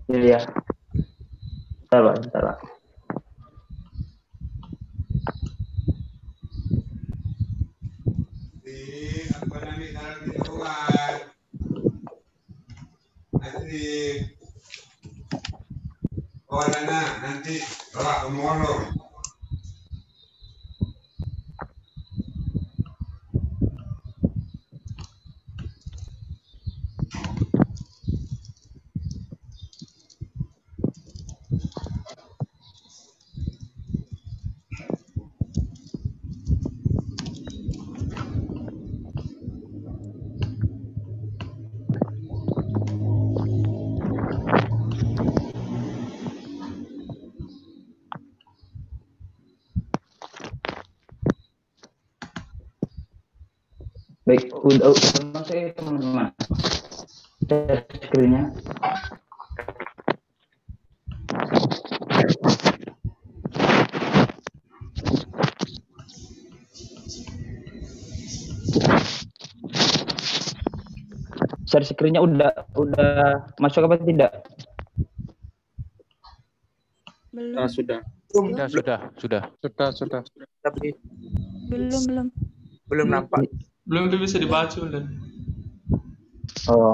Iya. Bentar, Pak. Bentar, Pak. Nanti kalau ngomong. Baik, udah masuk ya teman-teman. Share screen-nya. Share screen-nya udah masuk apa tidak? Belum. Sudah. Tapi belum nampak. Belum tuh bisa dibaca udah. Oh,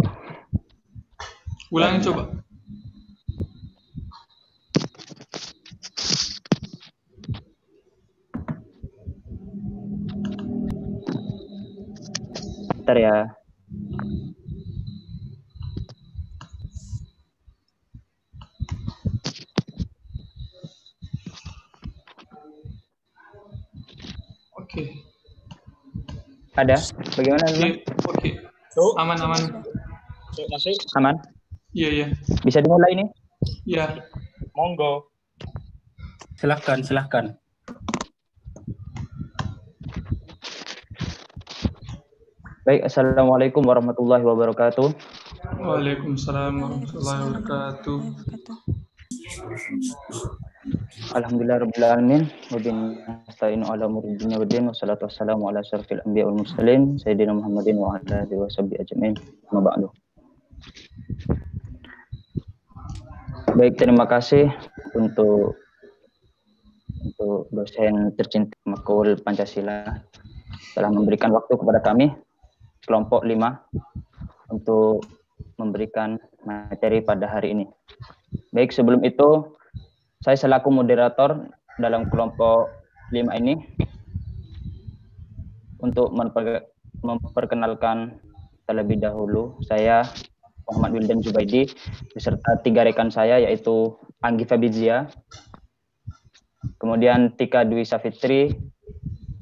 Ulangi coba. bentar ya. Oke. Ada? Bagaimana, teman? Oke. Aman. Masih? Aman? Iya. Bisa dimulai ini? Iya. Monggo. Silahkan. Baik, Assalamualaikum warahmatullahi wabarakatuh. Waalaikumsalam warahmatullahi wabarakatuh. Alhamdulillah alamin wa nasta'inu ala umuri dunya waddin wassalatu wassalamu ala asyrafil anbiya wal mursalin sayyidina Muhammadin wa ala alihi washabihi ajmain. Amma ba'du. Baik, terima kasih untuk dosen tercinta Makul Pancasila telah memberikan waktu kepada kami kelompok 5 untuk memberikan materi pada hari ini. Baik, sebelum itu saya selaku moderator dalam kelompok 5 ini untuk memperkenalkan terlebih dahulu, saya Muhammad Wildan Zubaidi beserta 3 rekan saya yaitu Anggi Fabizia, kemudian Tika Dwi Safitri,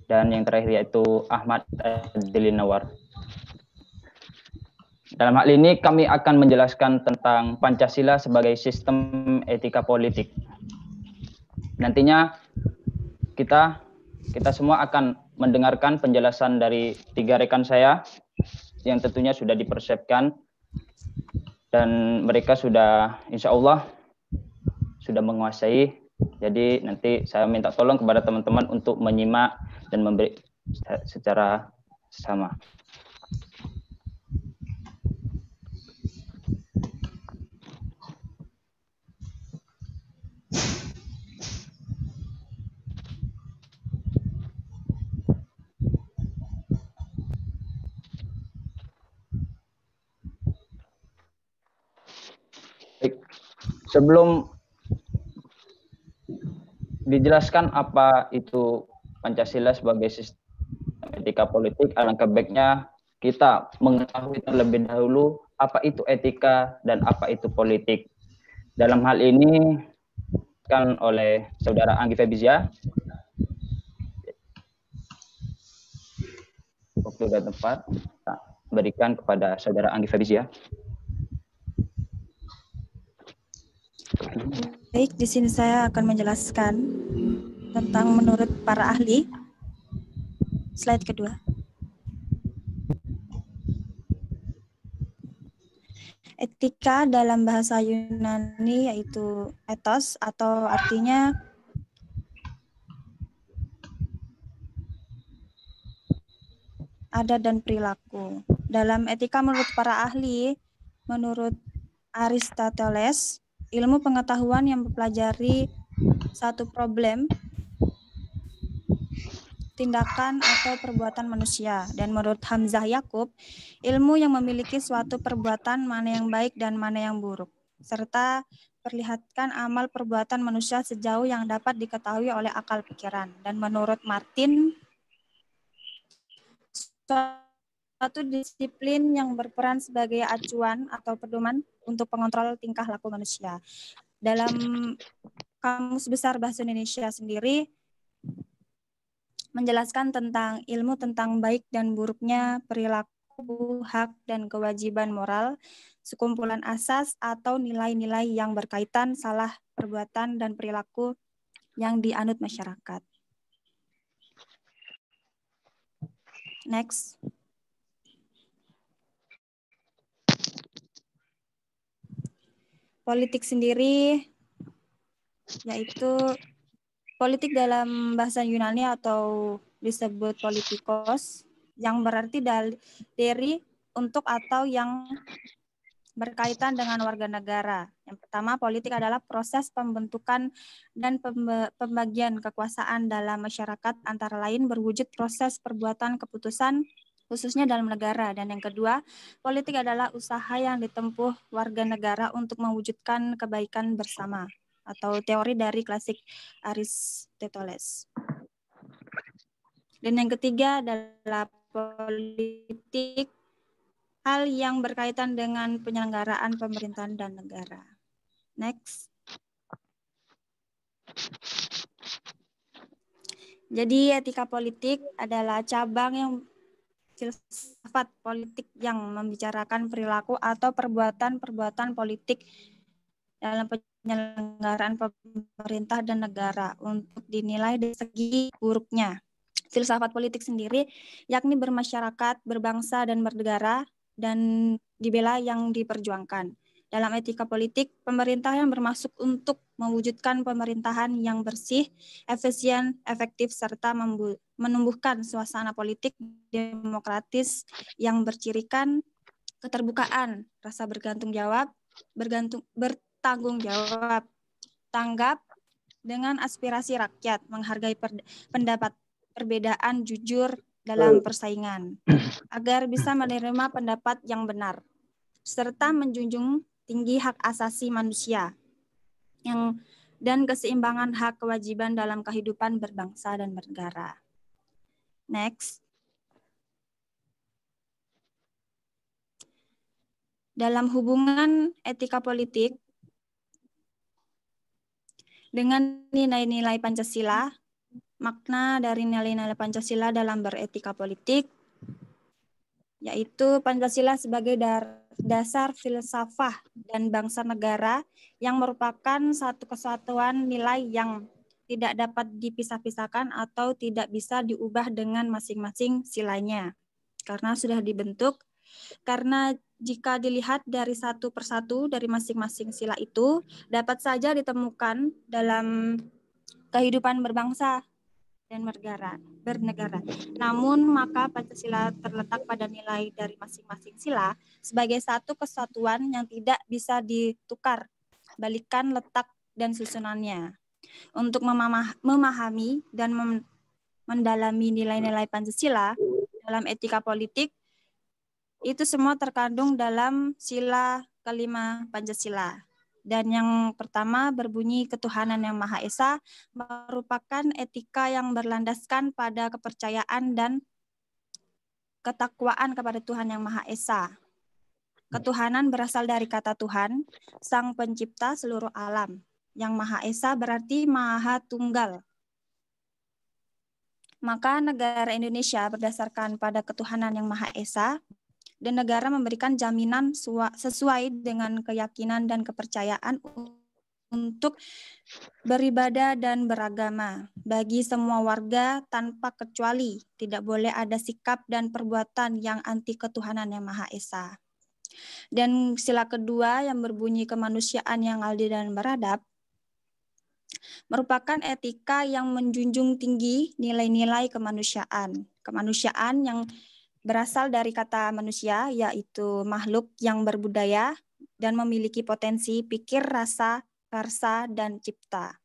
dan yang terakhir yaitu Ahmad Adilinawar. Dalam hal ini kami akan menjelaskan tentang Pancasila sebagai sistem etika politik. Nantinya kita semua akan mendengarkan penjelasan dari 3 rekan saya yang tentunya sudah dipersiapkan dan mereka sudah insya Allah sudah menguasai. Jadi nanti saya minta tolong kepada teman-teman untuk menyimak dan memberi secara sama. Sebelum dijelaskan apa itu Pancasila sebagai sistem etika politik, alangkah baiknya kita mengetahui terlebih dahulu apa itu etika dan apa itu politik. Dalam hal ini kan oleh saudara Anggi Febizia. Waktu dan tempat berikan kepada saudara Anggi Febizia. Baik, di sini saya akan menjelaskan tentang menurut para ahli. Slide kedua. Etika dalam bahasa Yunani yaitu ethos atau artinya adat dan perilaku. Dalam etika menurut para ahli, menurut Aristoteles, ilmu pengetahuan yang mempelajari satu problem, tindakan atau perbuatan manusia. Dan menurut Hamzah Yakub, ilmu yang memiliki suatu perbuatan mana yang baik dan mana yang buruk, serta perlihatkan amal perbuatan manusia sejauh yang dapat diketahui oleh akal pikiran. Dan menurut Martin, suatu disiplin yang berperan sebagai acuan atau pedoman untuk pengontrol tingkah laku manusia. Dalam Kamus Besar Bahasa Indonesia sendiri menjelaskan tentang ilmu tentang baik dan buruknya perilaku, hak, dan kewajiban moral, sekumpulan asas atau nilai-nilai yang berkaitan salah perbuatan dan perilaku yang dianut masyarakat. Next. Politik sendiri yaitu politik dalam bahasa Yunani atau disebut politikos, yang berarti dari, untuk, atau yang berkaitan dengan warga negara. Yang pertama, politik adalah proses pembentukan dan pembagian kekuasaan dalam masyarakat, antara lain berwujud proses perbuatan keputusan khususnya dalam negara. Dan yang kedua, politik adalah usaha yang ditempuh warga negara untuk mewujudkan kebaikan bersama, atau teori dari klasik Aristoteles. Dan yang ketiga adalah politik, hal yang berkaitan dengan penyelenggaraan pemerintahan dan negara. Next. Jadi etika politik adalah cabang yang filsafat politik yang membicarakan perilaku atau perbuatan-perbuatan politik dalam penyelenggaraan pemerintah dan negara untuk dinilai dari segi buruknya. Filsafat politik sendiri yakni bermasyarakat, berbangsa, dan bernegara, dan dibela yang diperjuangkan. Dalam etika politik, pemerintah yang bermaksud untuk mewujudkan pemerintahan yang bersih, efisien, efektif, serta menumbuhkan suasana politik demokratis yang bercirikan keterbukaan, rasa bertanggung jawab, tanggap dengan aspirasi rakyat, menghargai pendapat perbedaan, jujur dalam persaingan, agar bisa menerima pendapat yang benar, serta menjunjung tinggi hak asasi manusia dan keseimbangan hak kewajiban dalam kehidupan berbangsa dan bernegara. Next. Dalam hubungan etika politik dengan nilai-nilai Pancasila, makna dari nilai-nilai Pancasila dalam beretika politik yaitu Pancasila sebagai dasar filsafah dan bangsa negara yang merupakan satu kesatuan nilai yang tidak dapat dipisah-pisahkan atau tidak bisa diubah dengan masing-masing silanya karena sudah dibentuk. Karena jika dilihat dari satu persatu dari masing-masing sila itu dapat saja ditemukan dalam kehidupan berbangsa dan bernegara. Namun maka Pancasila terletak pada nilai dari masing-masing sila sebagai satu kesatuan yang tidak bisa ditukar balikan letak dan susunannya. Untuk memahami dan mendalami nilai-nilai Pancasila dalam etika politik, itu semua terkandung dalam sila kelima Pancasila. Dan yang pertama berbunyi ketuhanan yang Maha Esa, merupakan etika yang berlandaskan pada kepercayaan dan ketakwaan kepada Tuhan yang Maha Esa. Ketuhanan berasal dari kata Tuhan, Sang Pencipta seluruh alam. Yang Maha Esa berarti Maha Tunggal. Maka negara Indonesia berdasarkan pada ketuhanan yang Maha Esa, dan negara memberikan jaminan sesuai dengan keyakinan dan kepercayaan untuk beribadah dan beragama bagi semua warga tanpa kecuali. Tidak boleh ada sikap dan perbuatan yang anti ketuhanan yang Maha Esa. Dan sila kedua yang berbunyi kemanusiaan yang adil dan beradab merupakan etika yang menjunjung tinggi nilai-nilai kemanusiaan. Kemanusiaan yang berasal dari kata manusia, yaitu makhluk yang berbudaya dan memiliki potensi pikir, rasa, karsa, dan cipta.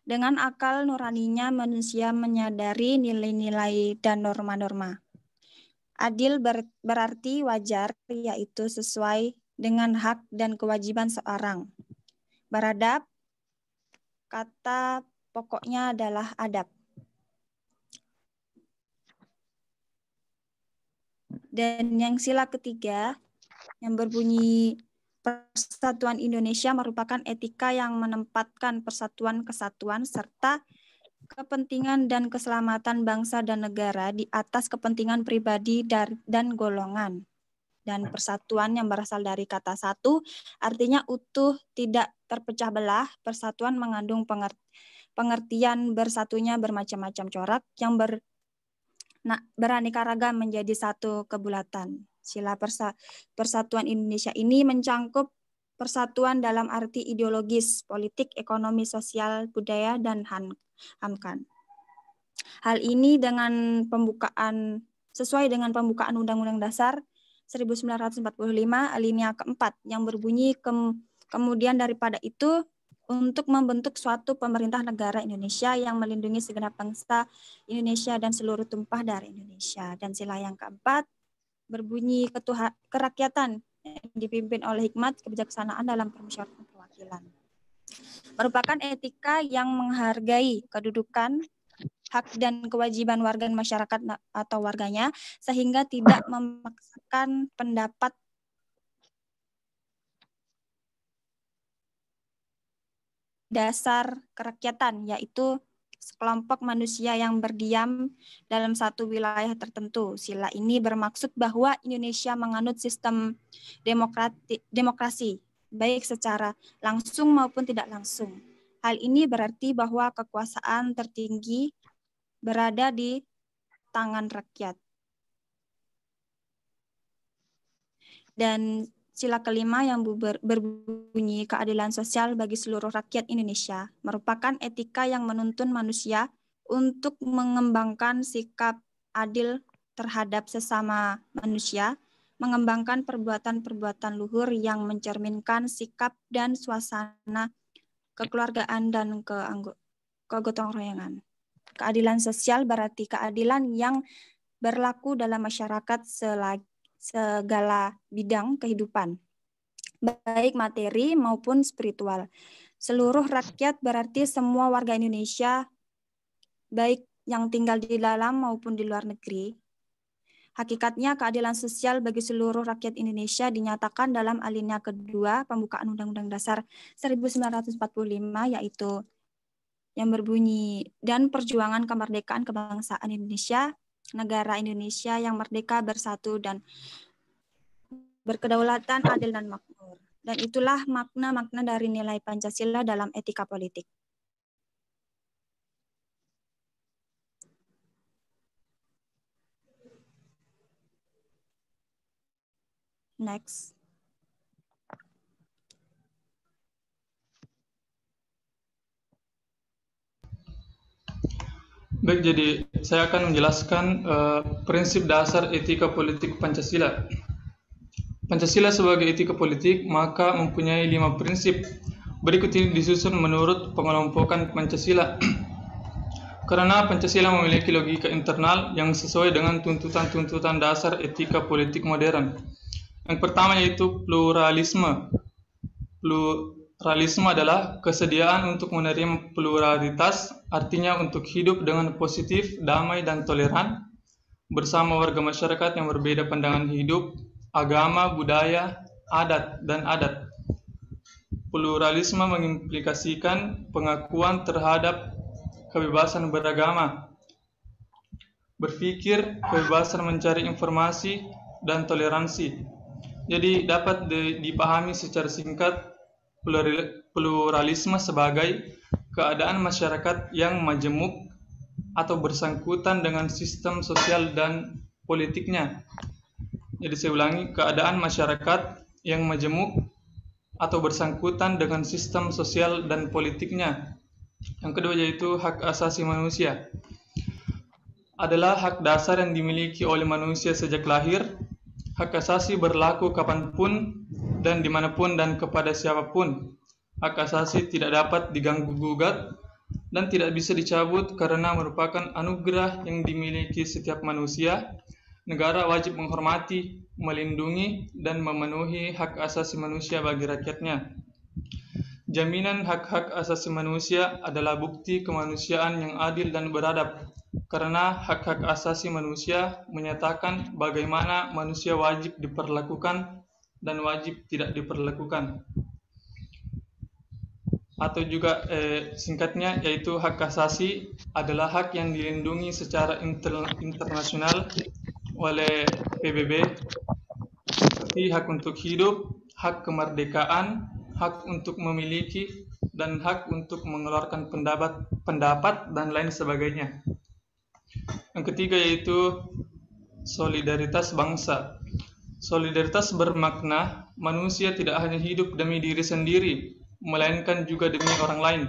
Dengan akal nuraninya manusia menyadari nilai-nilai dan norma-norma. Adil berarti wajar, yaitu sesuai dengan hak dan kewajiban seorang. Beradab, kata pokoknya adalah adab. Dan yang sila ketiga yang berbunyi Persatuan Indonesia merupakan etika yang menempatkan persatuan kesatuan serta kepentingan dan keselamatan bangsa dan negara di atas kepentingan pribadi dan golongan. Dan persatuan yang berasal dari kata satu artinya utuh, tidak terpecah belah. Persatuan mengandung pengertian bersatunya bermacam-macam corak yang beraneka ragam menjadi satu kebulatan. Sila Persatuan Indonesia ini mencangkup persatuan dalam arti ideologis, politik, ekonomi, sosial, budaya, dan hamkan. Hal ini sesuai dengan pembukaan Undang-Undang Dasar 1945 alinea keempat yang berbunyi kemudian daripada itu untuk membentuk suatu pemerintah negara Indonesia yang melindungi segenap bangsa Indonesia dan seluruh tumpah darah Indonesia. Dan sila yang keempat berbunyi kerakyatan yang dipimpin oleh hikmat kebijaksanaan dalam permusyawaratan perwakilan. Merupakan etika yang menghargai kedudukan, hak dan kewajiban warga masyarakat atau warganya sehingga tidak memaksakan pendapat dasar kerakyatan, yaitu sekelompok manusia yang berdiam dalam satu wilayah tertentu. Sila ini bermaksud bahwa Indonesia menganut sistem demokrasi, baik secara langsung maupun tidak langsung. Hal ini berarti bahwa kekuasaan tertinggi berada di tangan rakyat. Dan sila kelima yang berbunyi keadilan sosial bagi seluruh rakyat Indonesia merupakan etika yang menuntun manusia untuk mengembangkan sikap adil terhadap sesama manusia, mengembangkan perbuatan-perbuatan luhur yang mencerminkan sikap dan suasana kekeluargaan dan kegotong royongan. Keadilan sosial berarti keadilan yang berlaku dalam masyarakat segala bidang kehidupan, baik materi maupun spiritual. Seluruh rakyat berarti semua warga Indonesia, baik yang tinggal di dalam maupun di luar negeri. Hakikatnya keadilan sosial bagi seluruh rakyat Indonesia dinyatakan dalam alinea kedua pembukaan Undang-Undang Dasar 1945, yaitu yang berbunyi, dan perjuangan kemerdekaan kebangsaan Indonesia, negara Indonesia yang merdeka, bersatu, dan berkedaulatan, adil, dan makmur. Dan itulah makna-makna dari nilai Pancasila dalam etika politik. Next. Baik, jadi saya akan menjelaskan prinsip dasar etika politik Pancasila. Pancasila sebagai etika politik maka mempunyai 5 prinsip. Berikut ini disusun menurut pengelompokan Pancasila. Karena Pancasila memiliki logika internal yang sesuai dengan tuntutan-tuntutan dasar etika politik modern. Yang pertama yaitu pluralisme. Pluralisme adalah kesediaan untuk menerima pluralitas, artinya untuk hidup dengan positif, damai, dan toleran bersama warga masyarakat yang berbeda pandangan hidup, agama, budaya, adat, dan adat. Pluralisme mengimplikasikan pengakuan terhadap kebebasan beragama, berpikir, kebebasan mencari informasi, dan toleransi. Jadi dapat dipahami secara singkat pluralisme sebagai keadaan masyarakat yang majemuk atau bersangkutan dengan sistem sosial dan politiknya. Jadi saya ulangi, keadaan masyarakat yang majemuk atau bersangkutan dengan sistem sosial dan politiknya. Yang kedua yaitu hak asasi manusia. Adalah hak dasar yang dimiliki oleh manusia sejak lahir. Hak asasi berlaku kapanpun dan dimanapun dan kepada siapapun. hak asasi tidak dapat diganggu-gugat dan tidak bisa dicabut karena merupakan anugerah yang dimiliki setiap manusia. Negara wajib menghormati, melindungi, dan memenuhi hak asasi manusia bagi rakyatnya. Jaminan hak-hak asasi manusia adalah bukti kemanusiaan yang adil dan beradab, karena hak-hak asasi manusia menyatakan bagaimana manusia wajib diperlakukan dan wajib tidak diperlakukan. Atau juga singkatnya, yaitu hak asasi adalah hak yang dilindungi secara internasional oleh PBB, seperti hak untuk hidup, hak kemerdekaan, hak untuk memiliki, dan hak untuk mengeluarkan pendapat dan lain sebagainya. Yang ketiga yaitu solidaritas bangsa. Solidaritas bermakna manusia tidak hanya hidup demi diri sendiri, melainkan juga demi orang lain,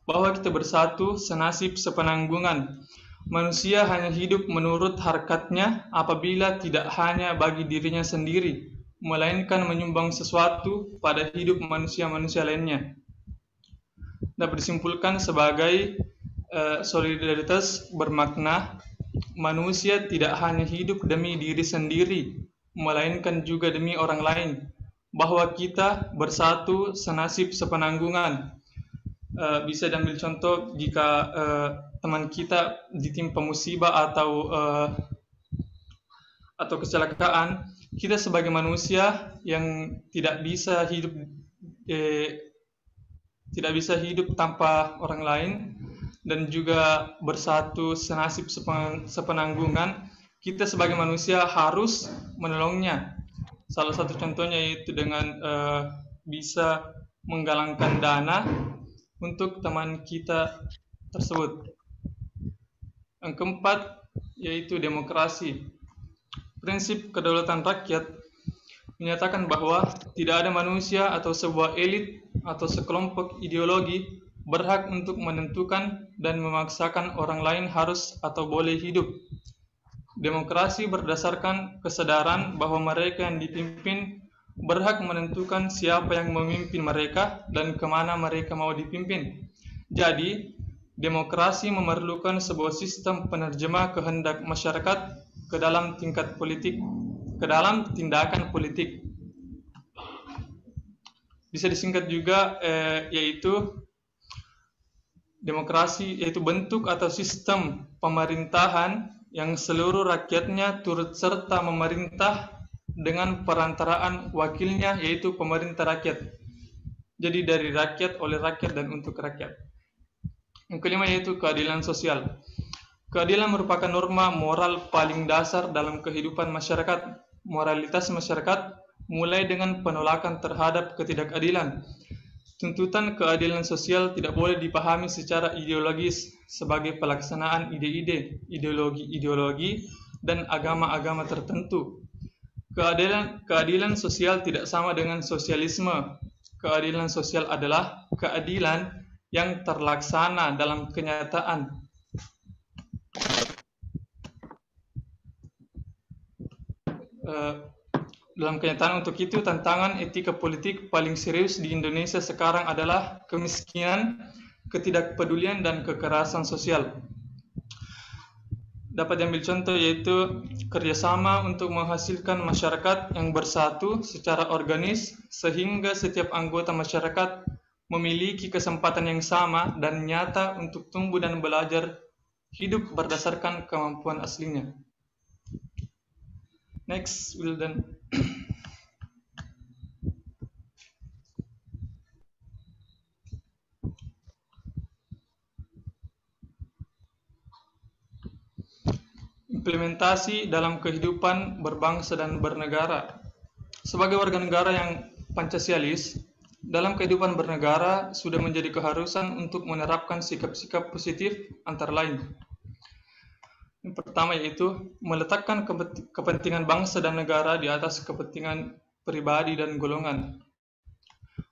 bahwa kita bersatu, senasib, sepenanggungan. Manusia hanya hidup menurut harkatnya apabila tidak hanya bagi dirinya sendiri, melainkan menyumbang sesuatu pada hidup manusia-manusia lainnya. Dapat disimpulkan sebagai solidaritas bermakna manusia tidak hanya hidup demi diri sendiri, melainkan juga demi orang lain, bahwa kita bersatu, senasib, sepenanggungan. Bisa diambil contoh jika teman kita ditimpa musibah atau kecelakaan, kita sebagai manusia yang tidak bisa hidup tanpa orang lain dan juga bersatu, senasib, sepenanggungan, kita sebagai manusia harus menolongnya. Salah satu contohnya yaitu dengan bisa menggalangkan dana untuk teman kita tersebut. Yang keempat yaitu demokrasi. Prinsip kedaulatan rakyat menyatakan bahwa tidak ada manusia atau sebuah elit atau sekelompok ideologi berhak untuk menentukan dan memaksakan orang lain harus atau boleh hidup. Demokrasi berdasarkan kesadaran bahwa mereka yang dipimpin berhak menentukan siapa yang memimpin mereka dan kemana mereka mau dipimpin. Jadi, demokrasi memerlukan sebuah sistem penerjemah kehendak masyarakat ke dalam tindakan politik. Bisa disingkat juga yaitu demokrasi yaitu bentuk atau sistem pemerintahan yang seluruh rakyatnya turut serta memerintah dengan perantaraan wakilnya yaitu pemerintah rakyat. Jadi dari rakyat, oleh rakyat, dan untuk rakyat. Yang kelima yaitu keadilan sosial. Keadilan merupakan norma moral paling dasar dalam kehidupan masyarakat. Moralitas masyarakat mulai dengan penolakan terhadap ketidakadilan. Tuntutan keadilan sosial tidak boleh dipahami secara ideologis sebagai pelaksanaan ide-ide, ideologi-ideologi, dan agama-agama tertentu. Keadilan sosial tidak sama dengan sosialisme. Keadilan sosial adalah keadilan yang terlaksana dalam kenyataan. Dalam kenyataan untuk itu, tantangan etika politik paling serius di Indonesia sekarang adalah kemiskinan, ketidakpedulian, dan kekerasan sosial. Dapat diambil contoh yaitu kerjasama untuk menghasilkan masyarakat yang bersatu secara organis sehingga setiap anggota masyarakat memiliki kesempatan yang sama dan nyata untuk tumbuh dan belajar hidup berdasarkan kemampuan aslinya. Next, Wildan. Implementasi dalam kehidupan berbangsa dan bernegara. Sebagai warga negara yang Pancasialis, dalam kehidupan bernegara sudah menjadi keharusan untuk menerapkan sikap-sikap positif antara lain. Yang pertama yaitu meletakkan kepentingan bangsa dan negara di atas kepentingan pribadi dan golongan.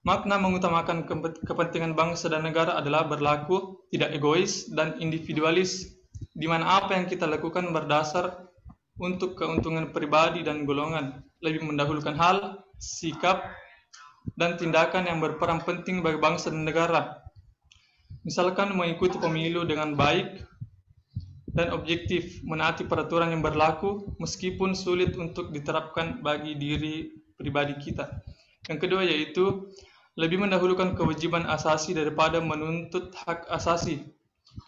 Makna mengutamakan kepentingan bangsa dan negara adalah berlaku tidak egois dan individualis, di mana apa yang kita lakukan berdasar untuk keuntungan pribadi dan golongan, lebih mendahulukan hal, sikap, dan tindakan yang berperan penting bagi bangsa dan negara. Misalkan mengikuti pemilu dengan baik dan objektif, menaati peraturan yang berlaku meskipun sulit untuk diterapkan bagi diri pribadi kita. Yang kedua yaitu lebih mendahulukan kewajiban asasi daripada menuntut hak asasi.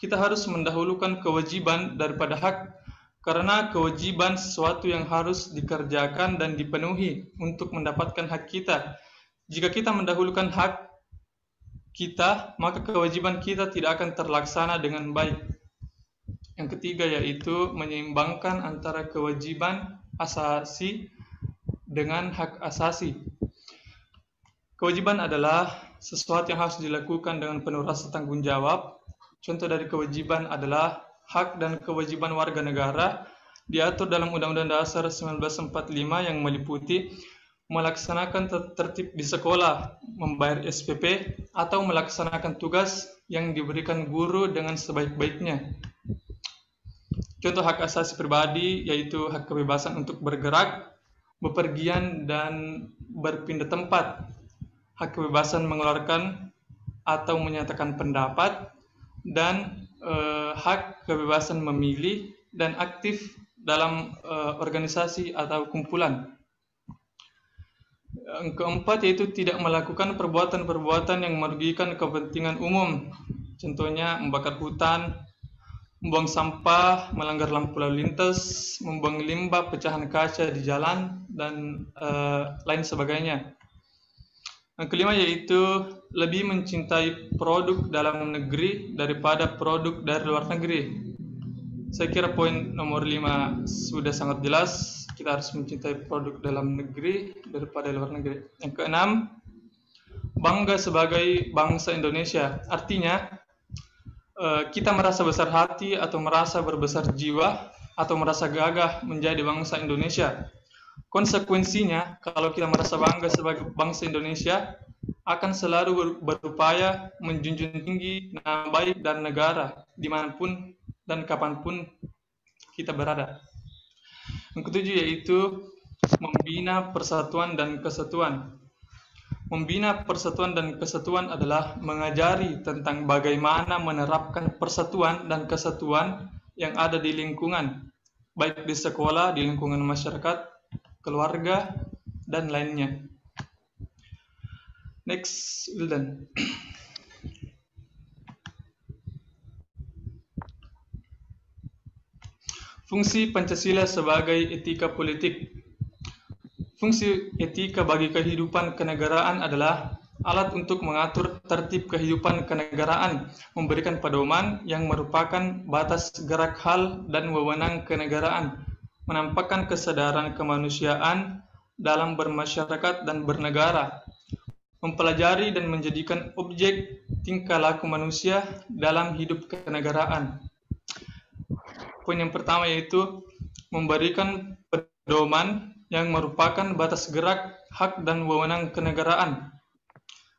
Kita harus mendahulukan kewajiban daripada hak, karena kewajiban sesuatu yang harus dikerjakan dan dipenuhi untuk mendapatkan hak kita. Jika kita mendahulukan hak kita, maka kewajiban kita tidak akan terlaksana dengan baik. Yang ketiga yaitu menyeimbangkan antara kewajiban asasi dengan hak asasi. Kewajiban adalah sesuatu yang harus dilakukan dengan penuh rasa tanggung jawab. Contoh dari kewajiban adalah hak dan kewajiban warga negara diatur dalam Undang-Undang Dasar 1945 yang meliputi melaksanakan tertib di sekolah, membayar SPP, atau melaksanakan tugas yang diberikan guru dengan sebaik-baiknya. Contoh hak asasi pribadi yaitu hak kebebasan untuk bergerak, bepergian, dan berpindah tempat, hak kebebasan mengeluarkan atau menyatakan pendapat, dan hak kebebasan memilih dan aktif dalam organisasi atau kumpulan. Yang keempat yaitu tidak melakukan perbuatan-perbuatan yang merugikan kepentingan umum. Contohnya membakar hutan, membuang sampah, melanggar lampu lalu lintas, membuang limbah, pecahan kaca di jalan, dan lain sebagainya. Yang kelima yaitu lebih mencintai produk dalam negeri daripada produk dari luar negeri. Saya kira poin nomor 5 sudah sangat jelas. Kita harus mencintai produk dalam negeri daripada luar negeri. Yang keenam, bangga sebagai bangsa Indonesia. Artinya, kita merasa besar hati atau merasa berbesar jiwa atau merasa gagah menjadi bangsa Indonesia. Konsekuensinya, kalau kita merasa bangga sebagai bangsa Indonesia, akan selalu berupaya menjunjung tinggi nama baik dan negara dimanapun dan kapanpun kita berada. Yang ketujuh yaitu membina persatuan dan kesatuan. Membina persatuan dan kesatuan adalah mengajari tentang bagaimana menerapkan persatuan dan kesatuan yang ada di lingkungan, baik di sekolah, di lingkungan masyarakat, keluarga, dan lainnya. Next, Wildan. Fungsi Pancasila sebagai etika politik. Fungsi etika bagi kehidupan kenegaraan adalah alat untuk mengatur tertib kehidupan kenegaraan, memberikan pedoman yang merupakan batas gerak hal dan wewenang kenegaraan, menampakkan kesadaran kemanusiaan dalam bermasyarakat dan bernegara, mempelajari dan menjadikan objek tingkah laku manusia dalam hidup kenegaraan. Poin yang pertama yaitu memberikan pedoman yang merupakan batas gerak, hak, dan wewenang kenegaraan.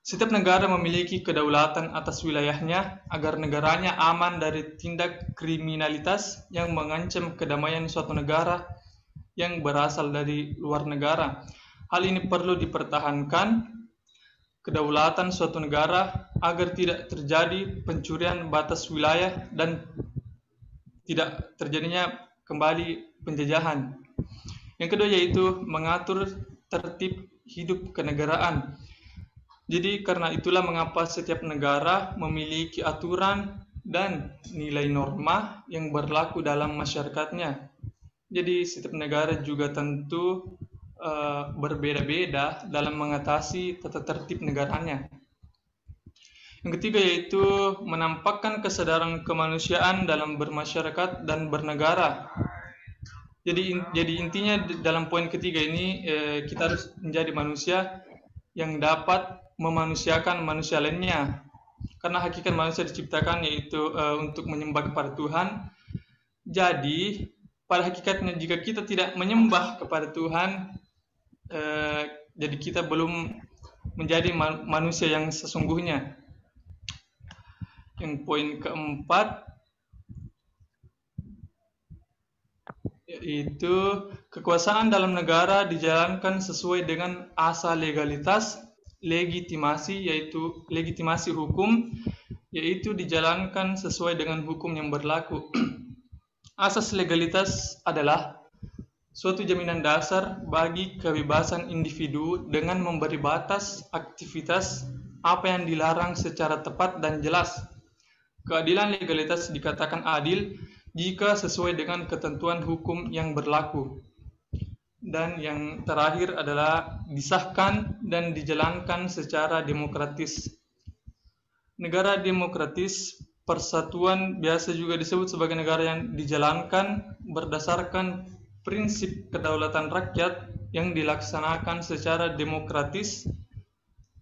Setiap negara memiliki kedaulatan atas wilayahnya agar negaranya aman dari tindak kriminalitas yang mengancam kedamaian suatu negara yang berasal dari luar negara. Hal ini perlu dipertahankan kedaulatan suatu negara agar tidak terjadi pencurian batas wilayah dan tidak terjadinya kembali penjajahan. Yang kedua yaitu mengatur tertib hidup kenegaraan. Jadi karena itulah mengapa setiap negara memiliki aturan dan nilai norma yang berlaku dalam masyarakatnya. Jadi setiap negara juga tentu berbeda-beda dalam mengatasi tata tertib negaranya. Yang ketiga yaitu menampakkan kesadaran kemanusiaan dalam bermasyarakat dan bernegara. Jadi intinya dalam poin ketiga ini kita harus menjadi manusia yang dapat memanusiakan manusia lainnya. Karena hakikat manusia diciptakan yaitu untuk menyembah kepada Tuhan. Jadi pada hakikatnya jika kita tidak menyembah kepada Tuhan, jadi kita belum menjadi manusia yang sesungguhnya. Yang poin keempat yaitu kekuasaan dalam negara dijalankan sesuai dengan asas legalitas legitimasi, yaitu legitimasi hukum, yaitu dijalankan sesuai dengan hukum yang berlaku. Asas legalitas adalah suatu jaminan dasar bagi kebebasan individu dengan memberi batas aktivitas apa yang dilarang secara tepat dan jelas. Keadilan legalitas dikatakan adil jika sesuai dengan ketentuan hukum yang berlaku. Dan yang terakhir adalah disahkan dan dijalankan secara demokratis. Negara demokratis, persatuan biasa juga disebut sebagai negara yang dijalankan berdasarkan prinsip kedaulatan rakyat yang dilaksanakan secara demokratis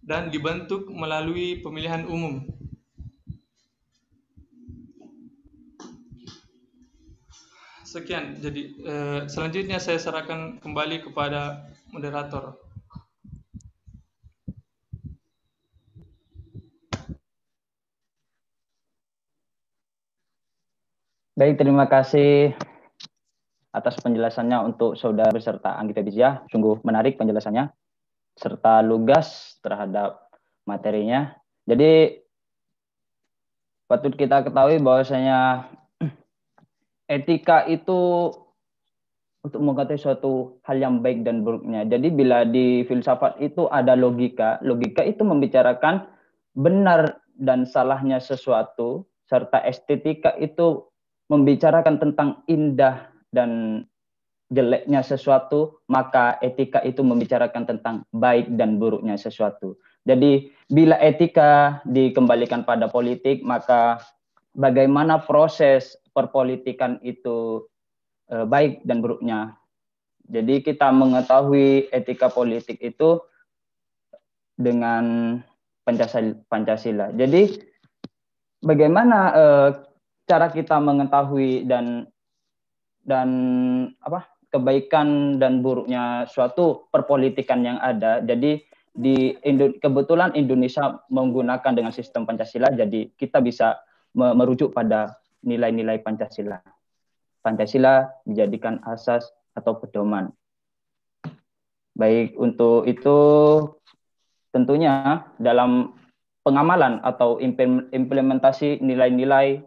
dan dibentuk melalui pemilihan umum. Sekian, jadi selanjutnya saya serahkan kembali kepada moderator. Baik, terima kasih atas penjelasannya untuk saudara beserta Anggita Bizia. Sungguh menarik penjelasannya, serta lugas terhadap materinya. Jadi, patut kita ketahui bahwasanya etika itu untuk mengetahui suatu hal yang baik dan buruknya. Jadi bila di filsafat itu ada logika, logika itu membicarakan benar dan salahnya sesuatu, serta estetika itu membicarakan tentang indah dan jeleknya sesuatu, maka etika itu membicarakan tentang baik dan buruknya sesuatu. Jadi bila etika dikembalikan pada politik, maka bagaimana proses perpolitikan itu baik dan buruknya. Jadi kita mengetahui etika politik itu dengan Pancasila. Jadi bagaimana cara kita mengetahui dan kebaikan dan buruknya suatu perpolitikan yang ada. Jadi kebetulan Indonesia menggunakan dengan sistem Pancasila, jadi kita bisa merujuk pada nilai-nilai Pancasila. Pancasila dijadikan asas atau pedoman. Baik, untuk itu tentunya dalam pengamalan atau implementasi nilai-nilai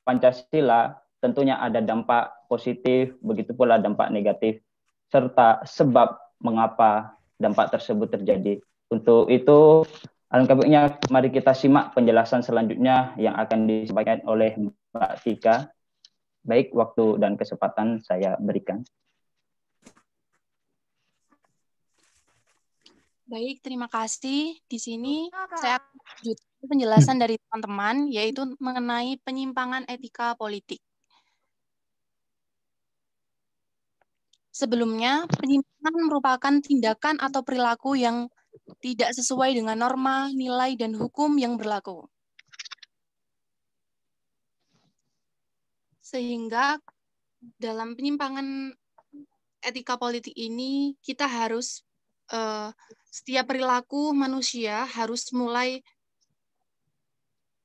Pancasila tentunya ada dampak positif, begitu pula dampak negatif, serta sebab mengapa dampak tersebut terjadi. Untuk itu, alangkah baiknya mari kita simak penjelasan selanjutnya yang akan disampaikan oleh Mbak Tika. Baik, waktu dan kesempatan saya berikan. Baik, terima kasih. Di sini saya akan lanjutkan penjelasan dari teman-teman, yaitu mengenai penyimpangan etika politik. Sebelumnya, penyimpangan merupakan tindakan atau perilaku yang tidak sesuai dengan norma, nilai, dan hukum yang berlaku. Sehingga dalam penyimpangan etika politik ini, kita harus setiap perilaku manusia harus mulai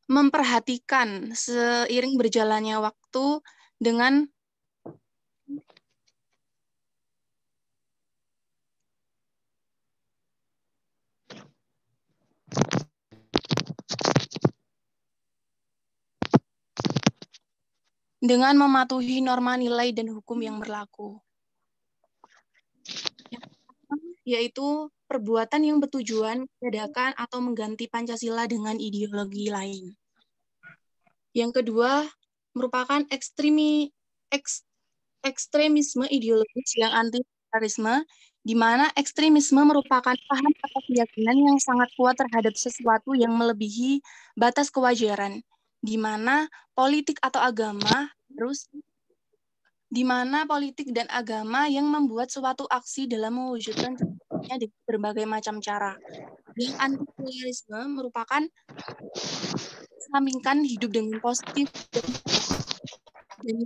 memperhatikan seiring berjalannya waktu dengan mematuhi norma nilai dan hukum yang berlaku. Yaitu perbuatan yang bertujuan meniadakan atau mengganti Pancasila dengan ideologi lain. Yang kedua, merupakan ekstremisme ideologis yang anti-terorisme, di mana ekstremisme merupakan paham atau keyakinan yang sangat kuat terhadap sesuatu yang melebihi batas kewajaran, di mana politik dan agama yang membuat suatu aksi dalam mewujudkan di berbagai macam cara. Yang anti-terorisme merupakan sampingkan hidup dengan positif dan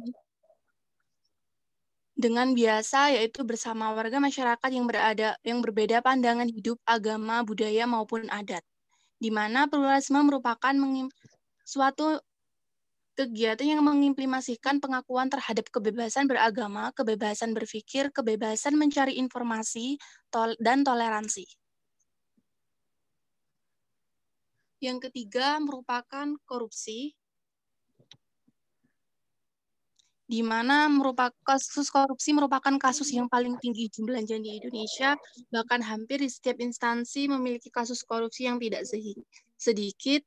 dengan biasa, yaitu bersama warga masyarakat yang berbeda pandangan hidup, agama, budaya maupun adat. Di mana pluralisme merupakan suatu kegiatan yang mengimplementasikan pengakuan terhadap kebebasan beragama, kebebasan berpikir, kebebasan mencari informasi, dan toleransi. Yang ketiga merupakan korupsi, di mana kasus korupsi merupakan kasus yang paling tinggi jumlahnya di Indonesia, bahkan hampir di setiap instansi memiliki kasus korupsi yang tidak sedikit.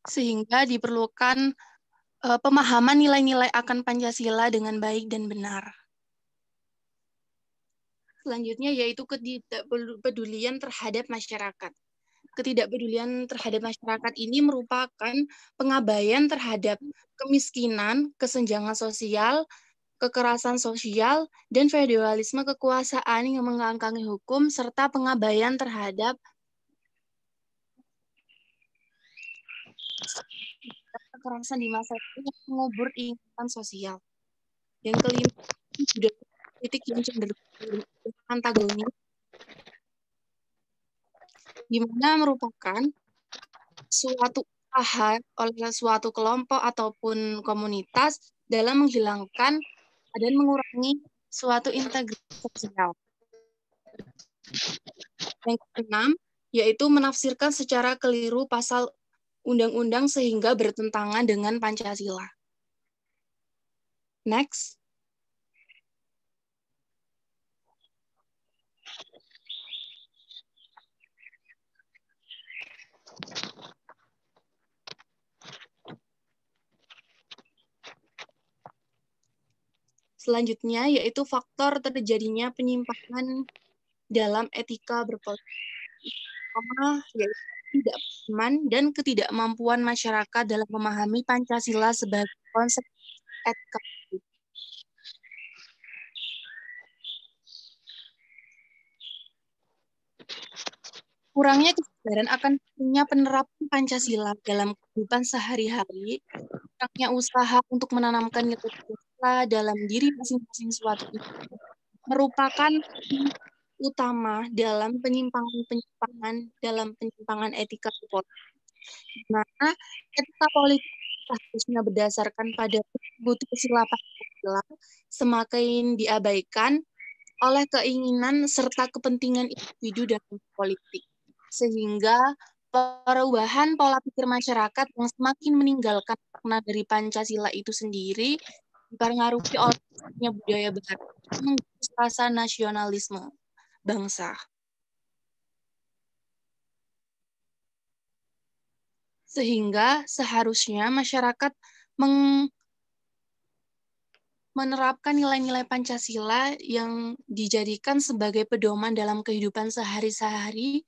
Sehingga diperlukan pemahaman nilai-nilai akan Pancasila dengan baik dan benar. Selanjutnya yaitu ketidakpedulian terhadap masyarakat. Ketidakpedulian terhadap masyarakat ini merupakan pengabaian terhadap kemiskinan, kesenjangan sosial, kekerasan sosial, dan feodalisme kekuasaan yang mengangkangi hukum, serta pengabaian terhadap kekerasan di masa itu yang mengubur ingatan sosial. Yang kelima, budaya politik yang cenderung antagonis, di mana merupakan suatu usaha oleh suatu kelompok ataupun komunitas dalam menghilangkan dan mengurangi suatu integritas sosial. Yang keenam, yaitu menafsirkan secara keliru pasal undang-undang sehingga bertentangan dengan Pancasila. Next. Selanjutnya yaitu faktor terjadinya penyimpangan dalam etika berpolitik. Pertama yaitu ketidakpahaman dan ketidakmampuan masyarakat dalam memahami Pancasila sebagai konsep etika. Kurangnya kesadaran akan pentingnya penerapan Pancasila dalam kehidupan sehari-hari, kurangnya usaha untuk menanamkan nilai Pancasila dalam diri masing-masing suatu individu merupakan utama dalam penyimpangan etika politik. Di mana etika politik harusnya berdasarkan pada butuh sila Pancasila semakin diabaikan oleh keinginan serta kepentingan individu dalam politik. Sehingga perubahan pola pikir masyarakat yang semakin meninggalkan makna dari Pancasila itu sendiri dipengaruhi oleh budaya barat yang menggerus rasa nasionalisme bangsa. Sehingga seharusnya masyarakat menerapkan nilai-nilai Pancasila yang dijadikan sebagai pedoman dalam kehidupan sehari-hari,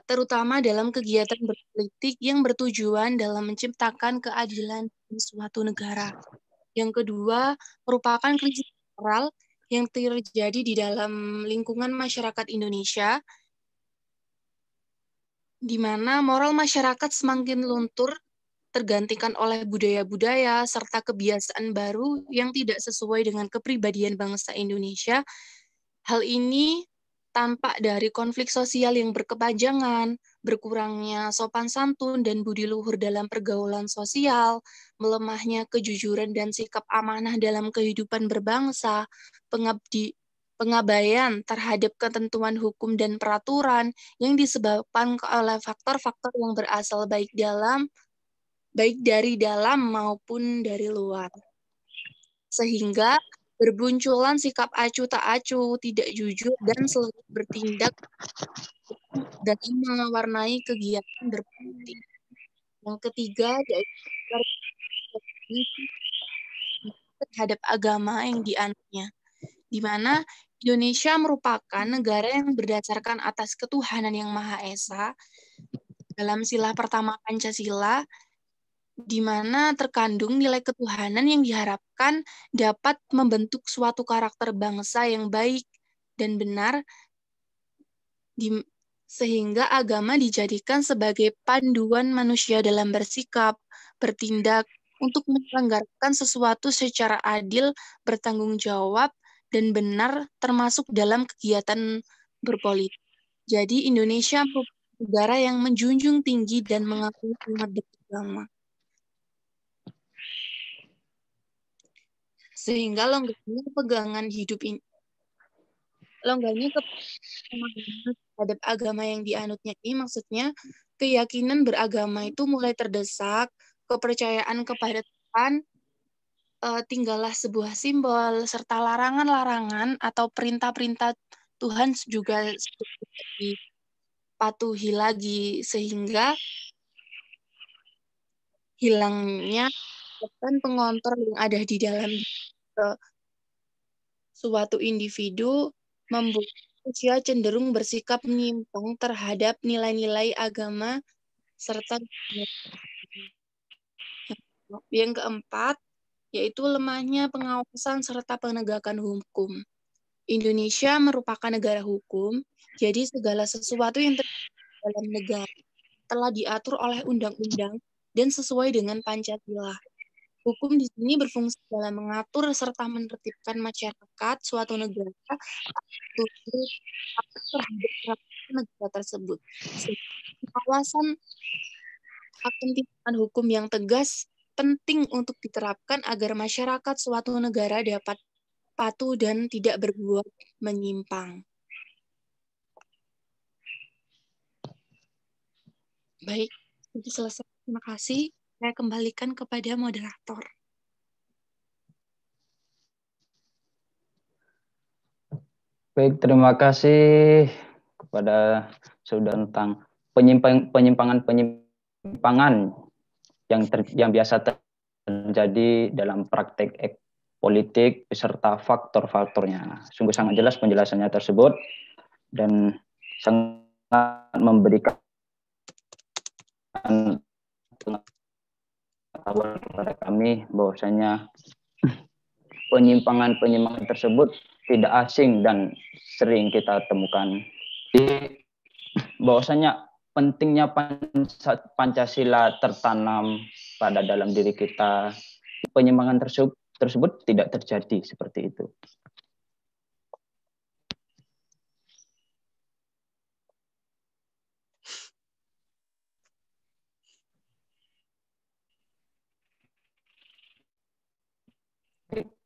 terutama dalam kegiatan berpolitik yang bertujuan dalam menciptakan keadilan di suatu negara. Yang kedua, merupakan krisis moral yang terjadi di dalam lingkungan masyarakat Indonesia, di mana moral masyarakat semakin luntur, tergantikan oleh budaya-budaya serta kebiasaan baru yang tidak sesuai dengan kepribadian bangsa Indonesia. Hal ini tampak dari konflik sosial yang berkepanjangan, berkurangnya sopan santun dan budi luhur dalam pergaulan sosial, melemahnya kejujuran dan sikap amanah dalam kehidupan berbangsa, pengabaian terhadap ketentuan hukum dan peraturan yang disebabkan oleh faktor-faktor yang berasal baik dari dalam maupun dari luar. Sehingga berbunculan sikap acuh tak acuh, tidak jujur, dan selalu bertindak dan mewarnai kegiatan berpolitik. Yang ketiga, yaitu terhadap agama yang dianutnya, di mana Indonesia merupakan negara yang berdasarkan atas ketuhanan yang Maha Esa dalam sila pertama Pancasila, di mana terkandung nilai ketuhanan yang diharapkan dapat membentuk suatu karakter bangsa yang baik dan benar, sehingga agama dijadikan sebagai panduan manusia dalam bersikap, bertindak, untuk menyelenggarakan sesuatu secara adil, bertanggung jawab, dan benar, termasuk dalam kegiatan berpolitik. Jadi Indonesia merupakan negara yang menjunjung tinggi dan mengakui umat beragama. Sehingga longgarnya pegangan hidup ini, longgarnya terhadap agama yang dianutnya ini, maksudnya keyakinan beragama itu mulai terdesak, kepercayaan kepada Tuhan tinggallah sebuah simbol, serta larangan-larangan atau perintah-perintah Tuhan juga dipatuhi lagi, sehingga hilangnya pesan pengontrol yang ada di dalam suatu individu membuat manusia cenderung bersikap menyimpang terhadap nilai-nilai agama serta yang keempat yaitu lemahnya pengawasan serta penegakan hukum. Indonesia merupakan negara hukum, jadi segala sesuatu yang terjadi dalam negara telah diatur oleh undang-undang dan sesuai dengan Pancasila. Hukum di sini berfungsi dalam mengatur serta menertibkan masyarakat suatu negara terhadap negara tersebut. Pengawasan akan tindakan hukum yang tegas penting untuk diterapkan agar masyarakat suatu negara dapat patuh dan tidak berbuat menyimpang. Baik, itu selesai. Terima kasih. Saya kembalikan kepada moderator. Baik, terima kasih kepada Saudara tentang penyimpangan yang biasa terjadi dalam praktek politik beserta faktor-faktornya. Sungguh sangat jelas penjelasannya tersebut dan sangat memberikan pengetahuan kepada kami bahwasanya penyimpangan tersebut tidak asing dan sering kita temukan. Jadi bahwasanya pentingnya Pancasila tertanam pada dalam diri kita, penyimpangan tersebut tidak terjadi seperti itu.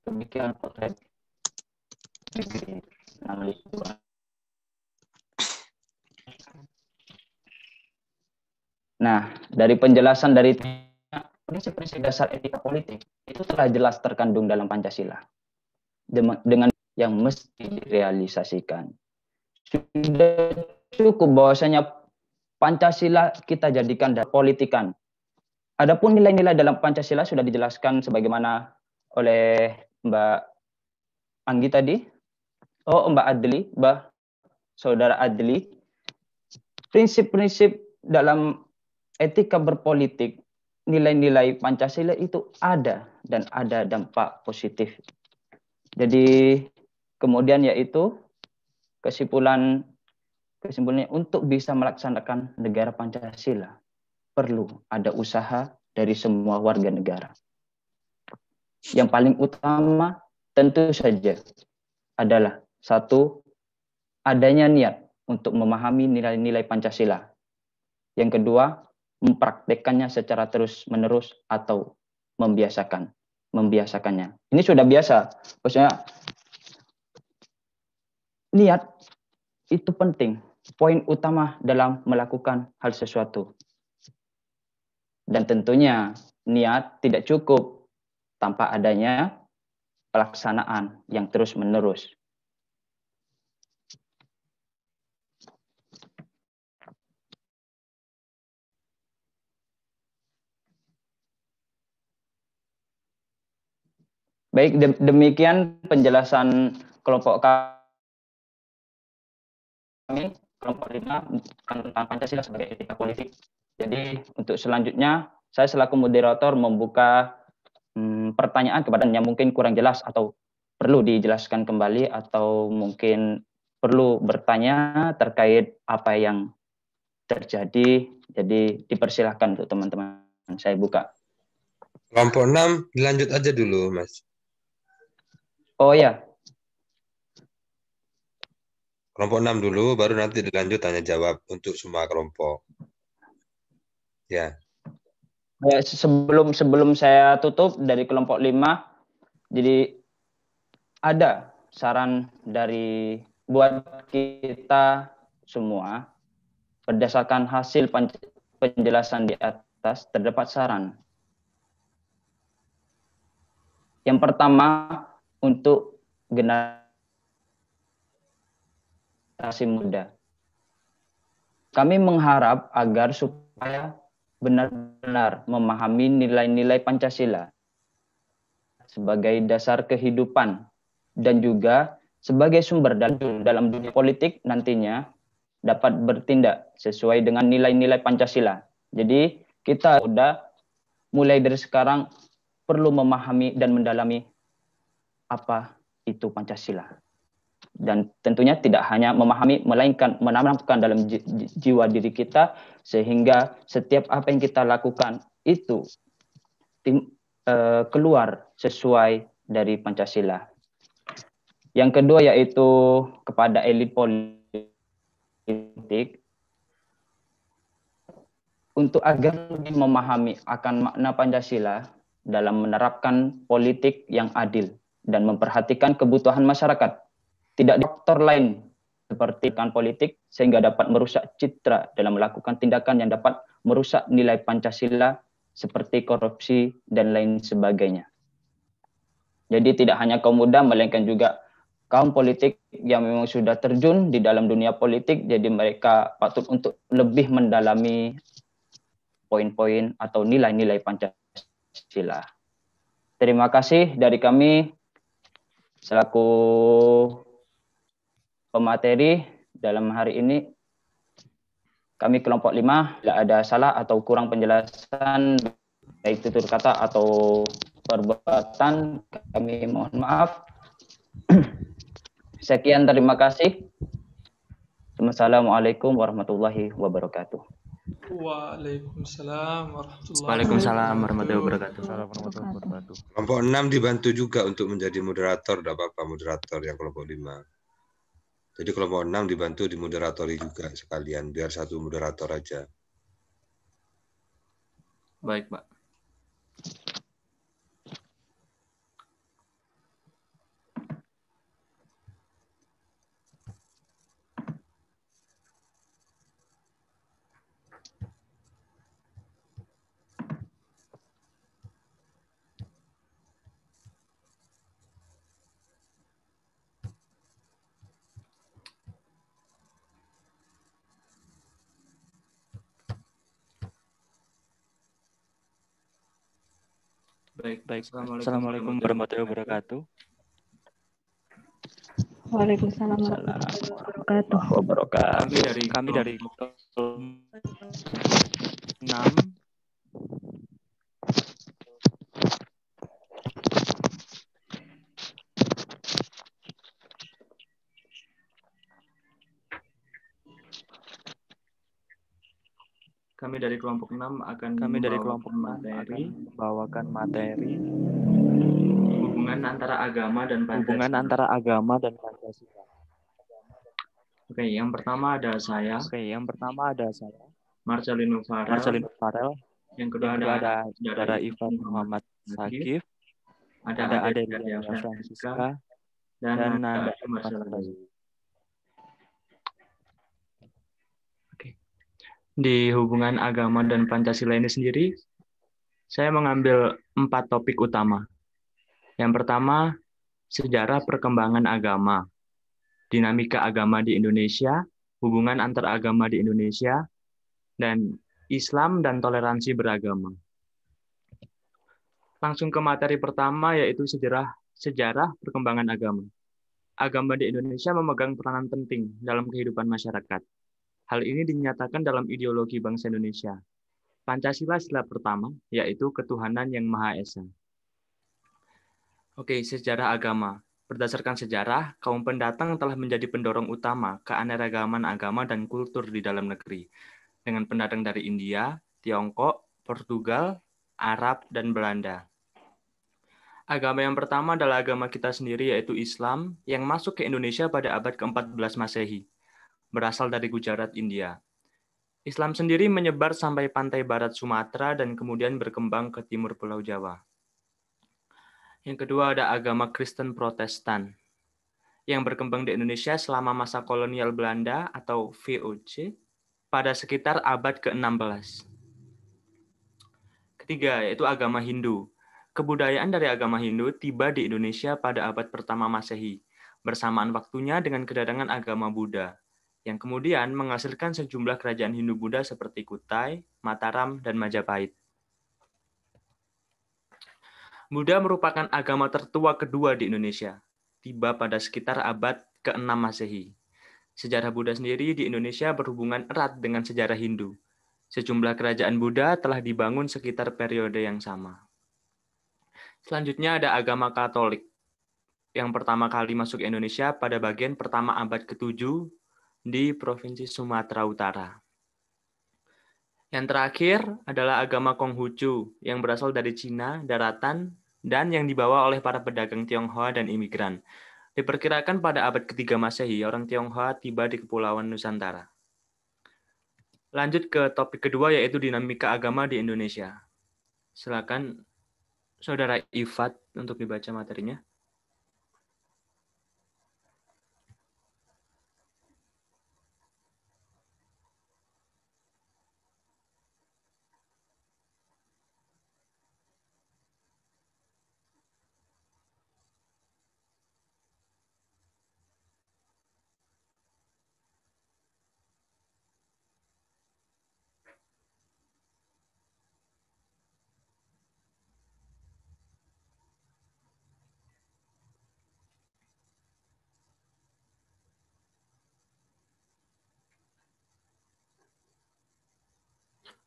Demikian potret. Nah, dari penjelasan dari prinsip-prinsip dasar etika politik itu telah jelas terkandung dalam Pancasila dengan yang mesti direalisasikan. Sudah cukup bahwasanya Pancasila kita jadikan politikan. Adapun nilai-nilai dalam Pancasila sudah dijelaskan sebagaimana oleh Mbak Anggi tadi. Oh, Mbak Adli, Mbak Saudara Adli. Prinsip-prinsip dalam etika berpolitik, nilai-nilai Pancasila itu ada dan ada dampak positif. Jadi kemudian yaitu kesimpulannya untuk bisa melaksanakan negara Pancasila perlu ada usaha dari semua warga negara. Yang paling utama tentu saja adalah satu, adanya niat untuk memahami nilai-nilai Pancasila. Yang kedua, mempraktekkannya secara terus-menerus atau membiasakannya. Ini sudah biasa. Maksudnya niat itu penting, poin utama dalam melakukan hal sesuatu. Dan tentunya niat tidak cukup tanpa adanya pelaksanaan yang terus-menerus. Baik, demikian penjelasan kelompok kami, kelompok 5, tentang Pancasila sebagai etika politik. Jadi untuk selanjutnya, saya selaku moderator membuka pertanyaan kepada yang mungkin kurang jelas atau perlu dijelaskan kembali atau mungkin perlu bertanya terkait apa yang terjadi. Jadi dipersilahkan untuk teman-teman. Saya buka. Kelompok 6 dilanjut aja dulu, Mas. Oh ya. Kelompok 6 dulu, baru nanti dilanjut tanya jawab untuk semua kelompok. Ya. Sebelum saya tutup dari kelompok 5, jadi ada saran dari buat kita semua berdasarkan hasil penjelasan di atas terdapat saran. Yang pertama untuk generasi muda. Kami mengharap agar supaya benar-benar memahami nilai-nilai Pancasila sebagai dasar kehidupan dan juga sebagai sumber dalam dunia politik nantinya dapat bertindak sesuai dengan nilai-nilai Pancasila. Jadi kita sudah mulai dari sekarang perlu memahami dan mendalami apa itu Pancasila. Dan tentunya tidak hanya memahami, melainkan menanamkan dalam jiwa diri kita, sehingga setiap apa yang kita lakukan itu keluar sesuai dari Pancasila. Yang kedua yaitu kepada elit politik, untuk agar lebih memahami akan makna Pancasila dalam menerapkan politik yang adil dan memperhatikan kebutuhan masyarakat. Tidak ada faktor lain seperti politik sehingga dapat merusak citra dalam melakukan tindakan yang dapat merusak nilai Pancasila seperti korupsi dan lain sebagainya. Jadi tidak hanya kaum muda melainkan juga kaum politik yang memang sudah terjun di dalam dunia politik, jadi mereka patut untuk lebih mendalami poin-poin atau nilai-nilai Pancasila. Terima kasih dari kami selaku pemateri dalam hari ini. Kami kelompok 5, bila ada salah atau kurang penjelasan baik tutur kata atau perbuatan, kami mohon maaf. Sekian, terima kasih. Assalamualaikum warahmatullahi wabarakatuh. Waalaikumsalam warahmatullahi wabarakatuh. Kelompok 6 dibantu juga untuk menjadi moderator, tidak apa-apa moderator yang kelompok 5. Jadi kelompok 6 dibantu dimoderatori juga sekalian, biar satu moderator aja. Baik, Pak. Baik. Assalamualaikum warahmatullahi wabarakatuh. Waalaikumsalam warahmatullahi wabarakatuh. Kami dari 6 Kami dari kelompok 6 akan membawakan materi hubungan antara agama dan Pancasila. Oke, yang pertama ada saya. Marcelino Farel. Yang kedua ada saudara Ivan Muhammad Sakif. Ada Adelia Francisca dan ada Marcelino. Di hubungan agama dan Pancasila ini sendiri, saya mengambil 4 topik utama. Yang pertama, sejarah perkembangan agama, dinamika agama di Indonesia, hubungan antar agama di Indonesia, dan Islam dan toleransi beragama. Langsung ke materi pertama, yaitu sejarah perkembangan agama. Agama di Indonesia memegang peranan penting dalam kehidupan masyarakat. Hal ini dinyatakan dalam ideologi bangsa Indonesia. Pancasila sila pertama, yaitu ketuhanan yang Maha Esa. Oke, sejarah agama. Berdasarkan sejarah, kaum pendatang telah menjadi pendorong utama keanekaragaman agama dan kultur di dalam negeri, dengan pendatang dari India, Tiongkok, Portugal, Arab, dan Belanda. Agama yang pertama adalah agama kita sendiri, yaitu Islam, yang masuk ke Indonesia pada abad ke-14 Masehi. Berasal dari Gujarat, India. Islam sendiri menyebar sampai pantai barat Sumatera dan kemudian berkembang ke timur Pulau Jawa. Yang kedua ada agama Kristen Protestan yang berkembang di Indonesia selama masa kolonial Belanda atau VOC pada sekitar abad ke-16. Ketiga, yaitu agama Hindu. Kebudayaan dari agama Hindu tiba di Indonesia pada abad pertama Masehi, bersamaan waktunya dengan kedatangan agama Buddha, yang kemudian menghasilkan sejumlah kerajaan Hindu-Buddha seperti Kutai, Mataram, dan Majapahit. Buddha merupakan agama tertua kedua di Indonesia, tiba pada sekitar abad ke-6 Masehi. Sejarah Buddha sendiri di Indonesia berhubungan erat dengan sejarah Hindu. Sejumlah kerajaan Buddha telah dibangun sekitar periode yang sama. Selanjutnya ada agama Katolik, yang pertama kali masuk Indonesia pada bagian pertama abad ke-7 di Provinsi Sumatera Utara. Yang terakhir adalah agama Konghucu yang berasal dari Cina, daratan, dan yang dibawa oleh para pedagang Tionghoa dan imigran. Diperkirakan pada abad ke-3 Masehi, orang Tionghoa tiba di Kepulauan Nusantara. Lanjut ke topik kedua, yaitu dinamika agama di Indonesia. Silakan Saudara Ifat untuk dibaca materinya.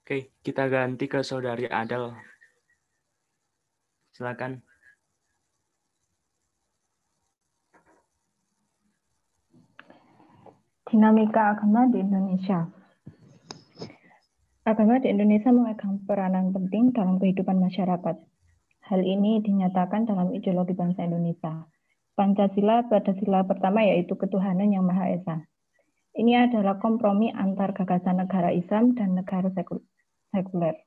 Oke, kita ganti ke Saudari Adel. Silakan. Dinamika agama di Indonesia. Agama di Indonesia memegang peranan penting dalam kehidupan masyarakat. Hal ini dinyatakan dalam ideologi bangsa Indonesia. Pancasila pada sila pertama yaitu ketuhanan yang Maha Esa. Ini adalah kompromi antar gagasan negara Islam dan negara sekuler.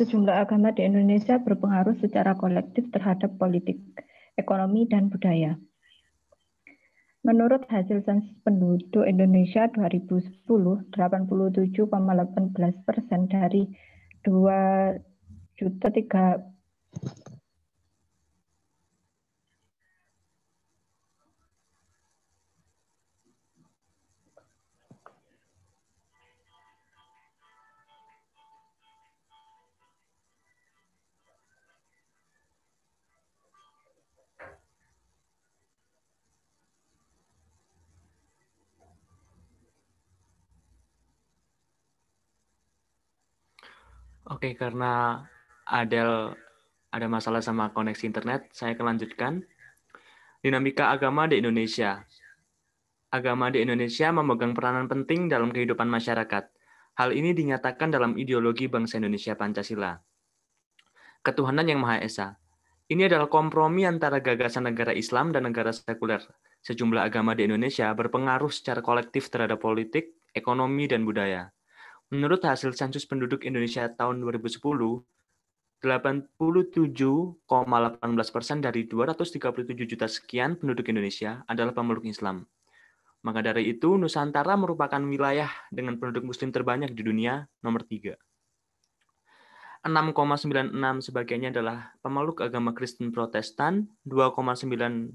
Sejumlah agama di Indonesia berpengaruh secara kolektif terhadap politik, ekonomi, dan budaya. Menurut hasil sensus penduduk Indonesia 2010, 87,18% dari 2.3 Oke, karena Adel ada masalah sama koneksi internet, saya akan lanjutkan. Dinamika agama di Indonesia. Agama di Indonesia memegang peranan penting dalam kehidupan masyarakat. Hal ini dinyatakan dalam ideologi bangsa Indonesia Pancasila. Ketuhanan yang Maha Esa. Ini adalah kompromi antara gagasan negara Islam dan negara sekuler. Sejumlah agama di Indonesia berpengaruh secara kolektif terhadap politik, ekonomi, dan budaya. Menurut hasil sensus penduduk Indonesia tahun 2010, 87,18% dari 237 juta sekian penduduk Indonesia adalah pemeluk Islam. Maka dari itu, Nusantara merupakan wilayah dengan penduduk Muslim terbanyak di dunia, nomor 3. 6,96 sebagainya adalah pemeluk agama Kristen Protestan, 2,9%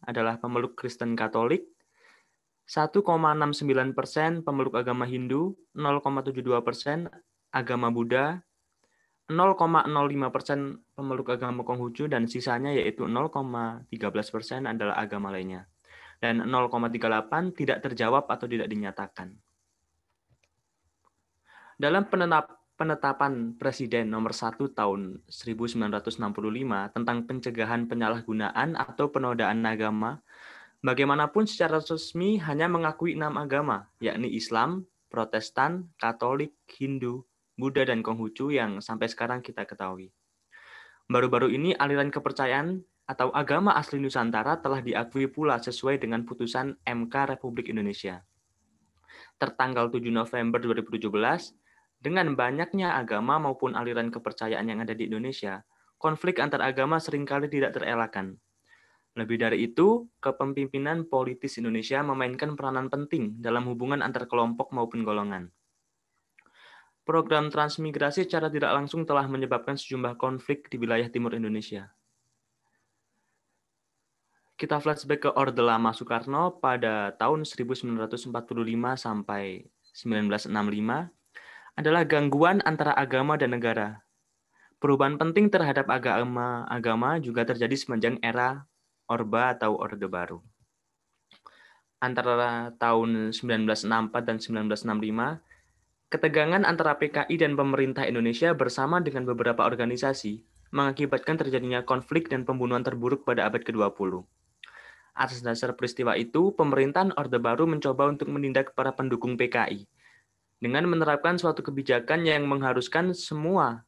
adalah pemeluk Kristen Katolik, 1,69% pemeluk agama Hindu, 0,72% agama Buddha, 0,05% pemeluk agama Konghucu, dan sisanya yaitu 0,13% adalah agama lainnya. Dan 0,38 tidak terjawab atau tidak dinyatakan. Dalam penetapan Presiden nomor 1 tahun 1965 tentang pencegahan penyalahgunaan atau penodaan agama, bagaimanapun secara resmi hanya mengakui 6 agama, yakni Islam, Protestan, Katolik, Hindu, Buddha, dan Konghucu yang sampai sekarang kita ketahui. Baru-baru ini aliran kepercayaan atau agama asli Nusantara telah diakui pula sesuai dengan putusan MK Republik Indonesia. Tertanggal 7 November 2017, Dengan banyaknya agama maupun aliran kepercayaan yang ada di Indonesia, konflik antar agama seringkali tidak terelakkan. Lebih dari itu, kepemimpinan politis Indonesia memainkan peranan penting dalam hubungan antar kelompok maupun golongan. Program transmigrasi secara tidak langsung telah menyebabkan sejumlah konflik di wilayah timur Indonesia. Kita flashback ke Orde Lama Soekarno pada tahun 1945 sampai 1965 adalah gangguan antara agama dan negara. Perubahan penting terhadap agama juga terjadi semenjak era Orba atau Orde Baru. Antara tahun 1964 dan 1965, ketegangan antara PKI dan pemerintah Indonesia bersama dengan beberapa organisasi mengakibatkan terjadinya konflik dan pembunuhan terburuk pada abad ke-20. Atas dasar peristiwa itu, pemerintahan Orde Baru mencoba untuk menindak para pendukung PKI dengan menerapkan suatu kebijakan yang mengharuskan semua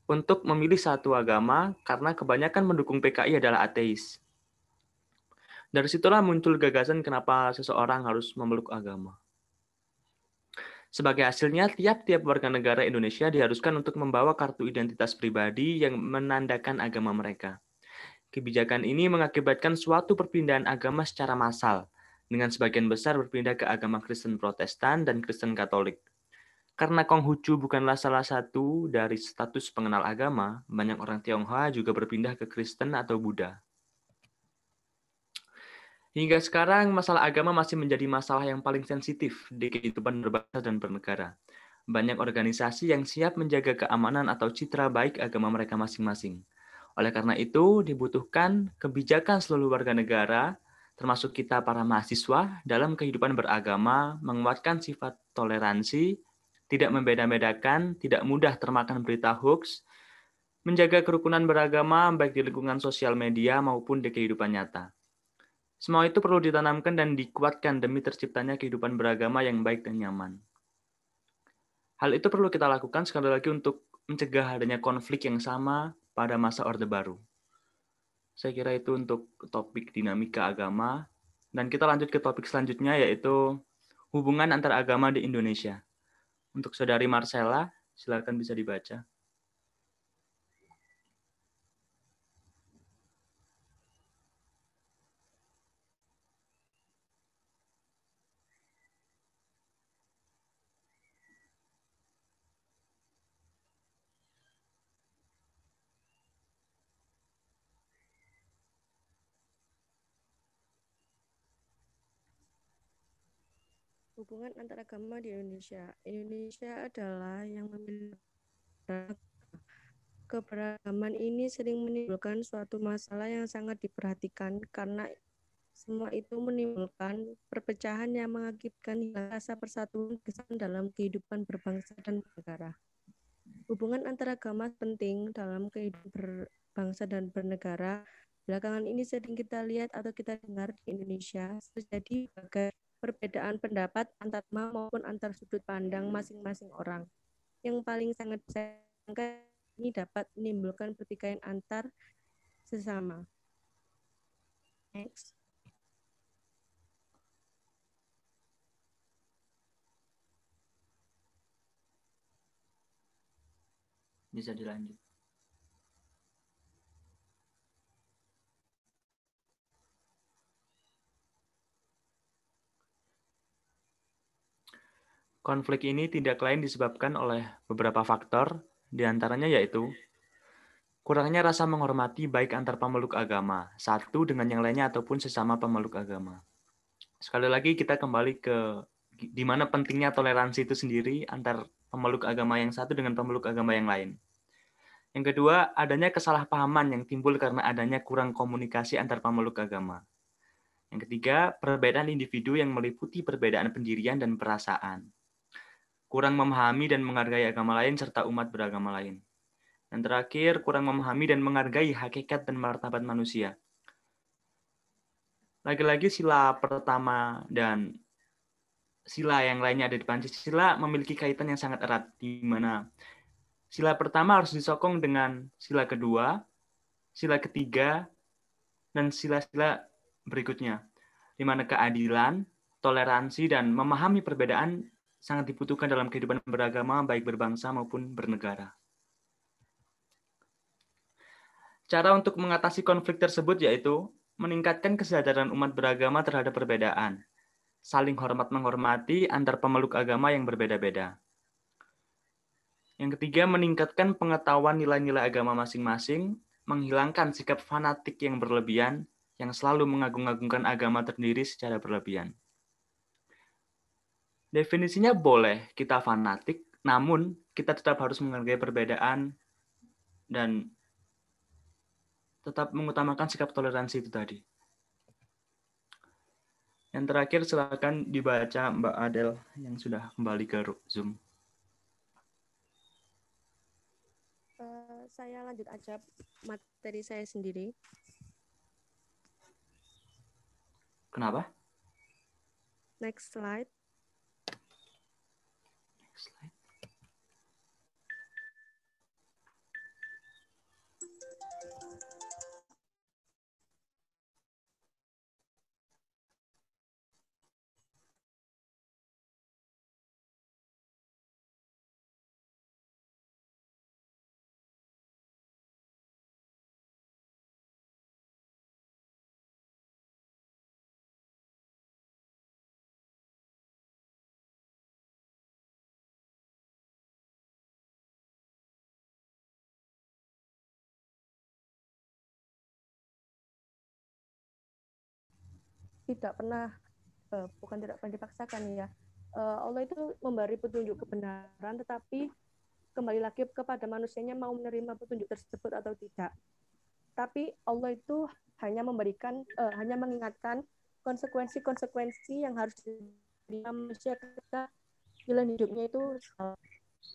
untuk memilih satu agama karena kebanyakan pendukung PKI adalah ateis. Dari situlah muncul gagasan kenapa seseorang harus memeluk agama. Sebagai hasilnya, tiap-tiap warga negara Indonesia diharuskan untuk membawa kartu identitas pribadi yang menandakan agama mereka. Kebijakan ini mengakibatkan suatu perpindahan agama secara massal, dengan sebagian besar berpindah ke agama Kristen Protestan dan Kristen Katolik. Karena Konghucu bukanlah salah satu dari status pengenal agama, banyak orang Tionghoa juga berpindah ke Kristen atau Buddha. Hingga sekarang, masalah agama masih menjadi masalah yang paling sensitif di kehidupan berbangsa dan bernegara. Banyak organisasi yang siap menjaga keamanan atau citra baik agama mereka masing-masing. Oleh karena itu, dibutuhkan kebijakan seluruh warga negara, termasuk kita para mahasiswa, dalam kehidupan beragama, menguatkan sifat toleransi, tidak membeda-bedakan, tidak mudah termakan berita hoax, menjaga kerukunan beragama baik di lingkungan sosial media maupun di kehidupan nyata. Semua itu perlu ditanamkan dan dikuatkan demi terciptanya kehidupan beragama yang baik dan nyaman. Hal itu perlu kita lakukan sekali lagi untuk mencegah adanya konflik yang sama pada masa Orde Baru. Saya kira itu untuk topik dinamika agama. Dan kita lanjut ke topik selanjutnya, yaitu hubungan antar agama di Indonesia. Untuk Saudari Marcella, silakan bisa dibaca. Hubungan antar agama di Indonesia. Indonesia adalah yang memiliki keberagaman ini sering menimbulkan suatu masalah yang sangat diperhatikan karena semua itu menimbulkan perpecahan yang mengakibatkan rasa persatuan dalam kehidupan berbangsa dan bernegara. Hubungan antar agama penting dalam kehidupan berbangsa dan bernegara. Belakangan ini sering kita lihat atau kita dengar di Indonesia terjadi berbagai perbedaan pendapat antar agama maupun antar sudut pandang masing-masing orang. Yang paling sangat disayangkan ini dapat menimbulkan pertikaian antar sesama. Next. Bisa dilanjut. Konflik ini tidak lain disebabkan oleh beberapa faktor, diantaranya yaitu kurangnya rasa menghormati baik antar pemeluk agama, satu dengan yang lainnya ataupun sesama pemeluk agama. Sekali lagi kita kembali ke di mana pentingnya toleransi itu sendiri antar pemeluk agama yang satu dengan pemeluk agama yang lain. Yang kedua, adanya kesalahpahaman yang timbul karena adanya kurang komunikasi antar pemeluk agama. Yang ketiga, perbedaan individu yang meliputi perbedaan pendirian dan perasaan. Kurang memahami dan menghargai agama lain serta umat beragama lain. Dan terakhir, kurang memahami dan menghargai hakikat dan martabat manusia. Lagi-lagi sila pertama dan sila yang lainnya ada di Pancasila memiliki kaitan yang sangat erat, di mana sila pertama harus disokong dengan sila kedua, sila ketiga, dan sila-sila berikutnya, di mana keadilan, toleransi, dan memahami perbedaan sangat dibutuhkan dalam kehidupan beragama, baik berbangsa maupun bernegara. Cara untuk mengatasi konflik tersebut yaitu meningkatkan kesadaran umat beragama terhadap perbedaan, saling hormat-menghormati antar pemeluk agama yang berbeda-beda. Yang ketiga, meningkatkan pengetahuan nilai-nilai agama masing-masing, menghilangkan sikap fanatik yang berlebihan, yang selalu mengagung-agungkan agama sendiri secara berlebihan. Definisinya boleh kita fanatik, namun kita tetap harus menghargai perbedaan dan tetap mengutamakan sikap toleransi itu tadi. Yang terakhir silakan dibaca Mbak Adel yang sudah kembali ke Zoom. Saya lanjut aja materi saya sendiri. Kenapa? Next slide. Next slide. Tidak pernah, bukan tidak pernah dipaksakan ya. Allah itu memberi petunjuk kebenaran, tetapi kembali lagi kepada manusianya mau menerima petunjuk tersebut atau tidak. Tapi Allah itu hanya memberikan, hanya mengingatkan konsekuensi-konsekuensi yang harus diterima manusia ketika jalan hidupnya itu.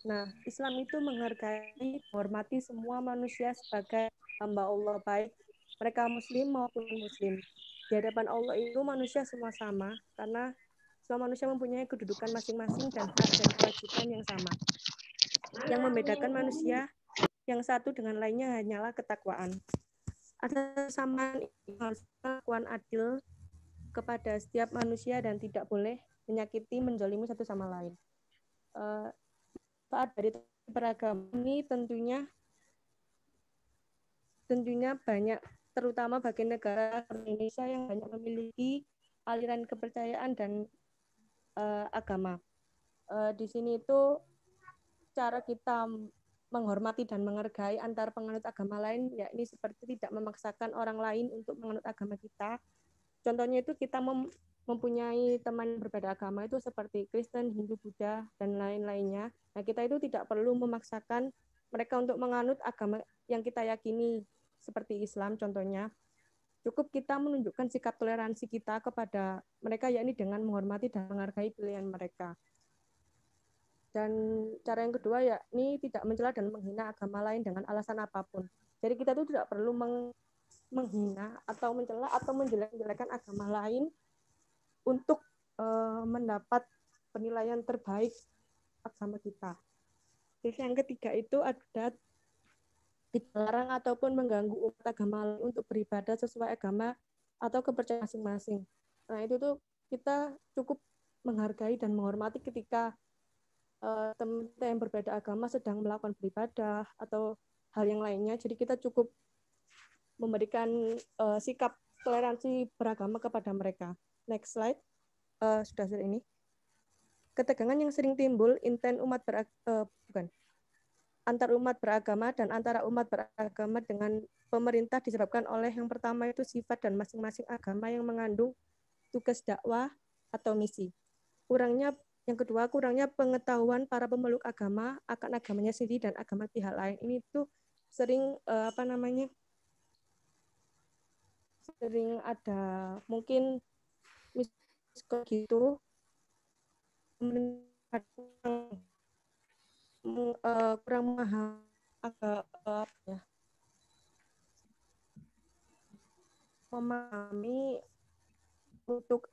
Nah, Islam itu menghargai, menghormati semua manusia sebagai hamba Allah, baik mereka Muslim maupun Muslim. Di hadapan Allah itu manusia semua sama, karena semua manusia mempunyai kedudukan masing-masing dan hak dan kewajiban yang sama. Yang membedakan manusia yang satu dengan lainnya hanyalah ketakwaan. Ada kesamaan harus kelakuan adil kepada setiap manusia dan tidak boleh menyakiti, menzalimi satu sama lain. Saat dari beragama ini tentunya banyak, terutama bagi negara Indonesia yang banyak memiliki aliran kepercayaan dan agama. Di sini itu cara kita menghormati dan menghargai antar penganut agama lain, yakni seperti tidak memaksakan orang lain untuk menganut agama kita. Contohnya itu kita mempunyai teman berbeda agama itu seperti Kristen, Hindu, Buddha, dan lain-lainnya. Nah, kita itu tidak perlu memaksakan mereka untuk menganut agama yang kita yakini, seperti Islam contohnya. Cukup kita menunjukkan sikap toleransi kita kepada mereka, yakni dengan menghormati dan menghargai pilihan mereka. Dan cara yang kedua yakni tidak mencela dan menghina agama lain dengan alasan apapun. Jadi kita itu tidak perlu menghina atau mencela atau menjelek-jelekan agama lain untuk mendapat penilaian terbaik agama kita. Terus yang ketiga itu ada dilarang ataupun mengganggu umat agama lain untuk beribadah sesuai agama atau kepercayaan masing-masing. Nah, itu tuh kita cukup menghargai dan menghormati ketika teman kita yang berbeda agama sedang melakukan beribadah atau hal yang lainnya. Jadi kita cukup memberikan sikap toleransi beragama kepada mereka. Next slide. Sudah ini. Ketegangan yang sering timbul antar umat beragama dan antara umat beragama dengan pemerintah disebabkan oleh yang pertama itu sifat dan masing-masing agama yang mengandung tugas dakwah atau misi. Yang kedua, kurangnya pengetahuan para pemeluk agama akan agamanya sendiri dan agama pihak lain. Ini tuh sering sering ada mungkin gitu kurang memahami untuk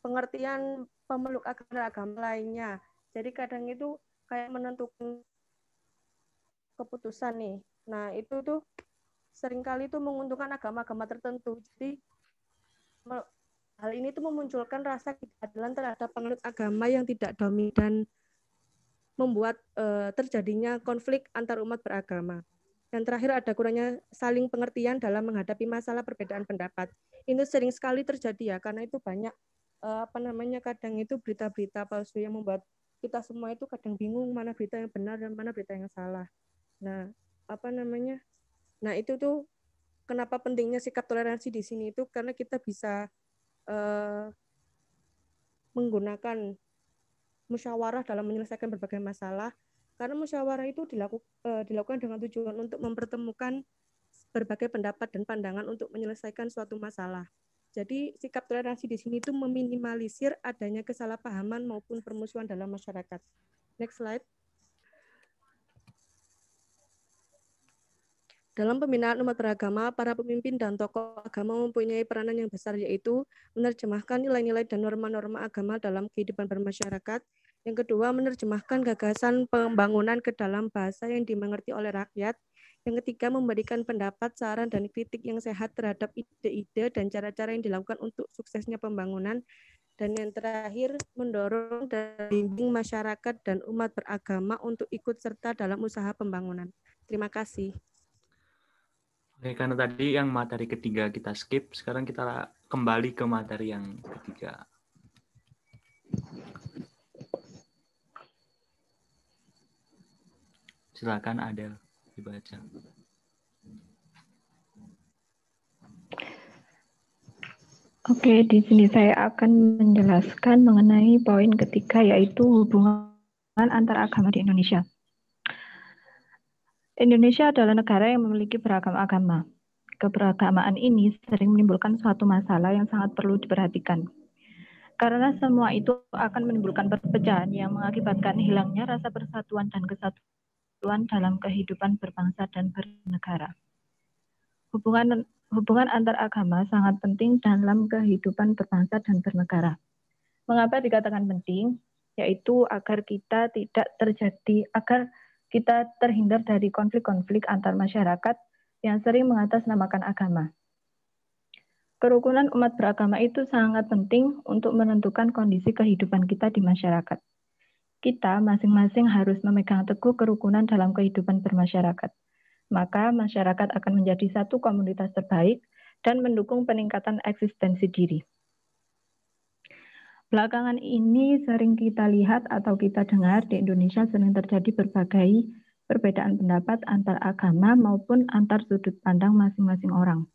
pengertian pemeluk agama lainnya. Jadi kadang itu kayak menentukan keputusan nih. Nah, itu tuh seringkali itu menguntungkan agama-agama tertentu. Jadi Hal ini tuh memunculkan rasa ketidakadilan terhadap penganut agama yang tidak dominan dan membuat terjadinya konflik antar umat beragama. Dan terakhir ada kurangnya saling pengertian dalam menghadapi masalah perbedaan pendapat. Ini sering sekali terjadi ya, karena itu banyak kadang itu berita-berita palsu yang membuat kita semua itu kadang bingung mana berita yang benar dan mana berita yang salah. Nah, Nah, itu tuh kenapa pentingnya sikap toleransi di sini itu karena kita bisa menggunakan musyawarah dalam menyelesaikan berbagai masalah. Karena musyawarah itu dilakukan dengan tujuan untuk mempertemukan berbagai pendapat dan pandangan untuk menyelesaikan suatu masalah. Jadi sikap toleransi di sini itu meminimalisir adanya kesalahpahaman maupun permusuhan dalam masyarakat. Next slide. Dalam pembinaan umat beragama, para pemimpin dan tokoh agama mempunyai peranan yang besar, yaitu menerjemahkan nilai-nilai dan norma-norma agama dalam kehidupan bermasyarakat. Yang kedua, menerjemahkan gagasan pembangunan ke dalam bahasa yang dimengerti oleh rakyat. Yang ketiga, memberikan pendapat, saran, dan kritik yang sehat terhadap ide-ide dan cara-cara yang dilakukan untuk suksesnya pembangunan. Dan yang terakhir, mendorong dan membimbing masyarakat dan umat beragama untuk ikut serta dalam usaha pembangunan. Terima kasih. Oke, karena tadi yang materi ketiga kita skip, sekarang kita kembali ke materi yang ketiga. Silakan Adel dibaca. Oke, di sini saya akan menjelaskan mengenai poin ketiga, yaitu hubungan antar agama di Indonesia. Indonesia adalah negara yang memiliki beragam agama. Keberagamaan ini sering menimbulkan suatu masalah yang sangat perlu diperhatikan. Karena semua itu akan menimbulkan perpecahan yang mengakibatkan hilangnya rasa persatuan dan kesatuan dalam kehidupan berbangsa dan bernegara. Hubungan antar agama sangat penting dalam kehidupan berbangsa dan bernegara. Mengapa dikatakan penting? Yaitu agar kita terhindar dari konflik-konflik antar masyarakat yang sering mengatasnamakan agama. Kerukunan umat beragama itu sangat penting untuk menentukan kondisi kehidupan kita di masyarakat. Kita masing-masing harus memegang teguh kerukunan dalam kehidupan bermasyarakat. Maka masyarakat akan menjadi satu komunitas terbaik dan mendukung peningkatan eksistensi diri. Belakangan ini sering kita lihat atau kita dengar di Indonesia sering terjadi berbagai perbedaan pendapat antar agama maupun antar sudut pandang masing-masing orang.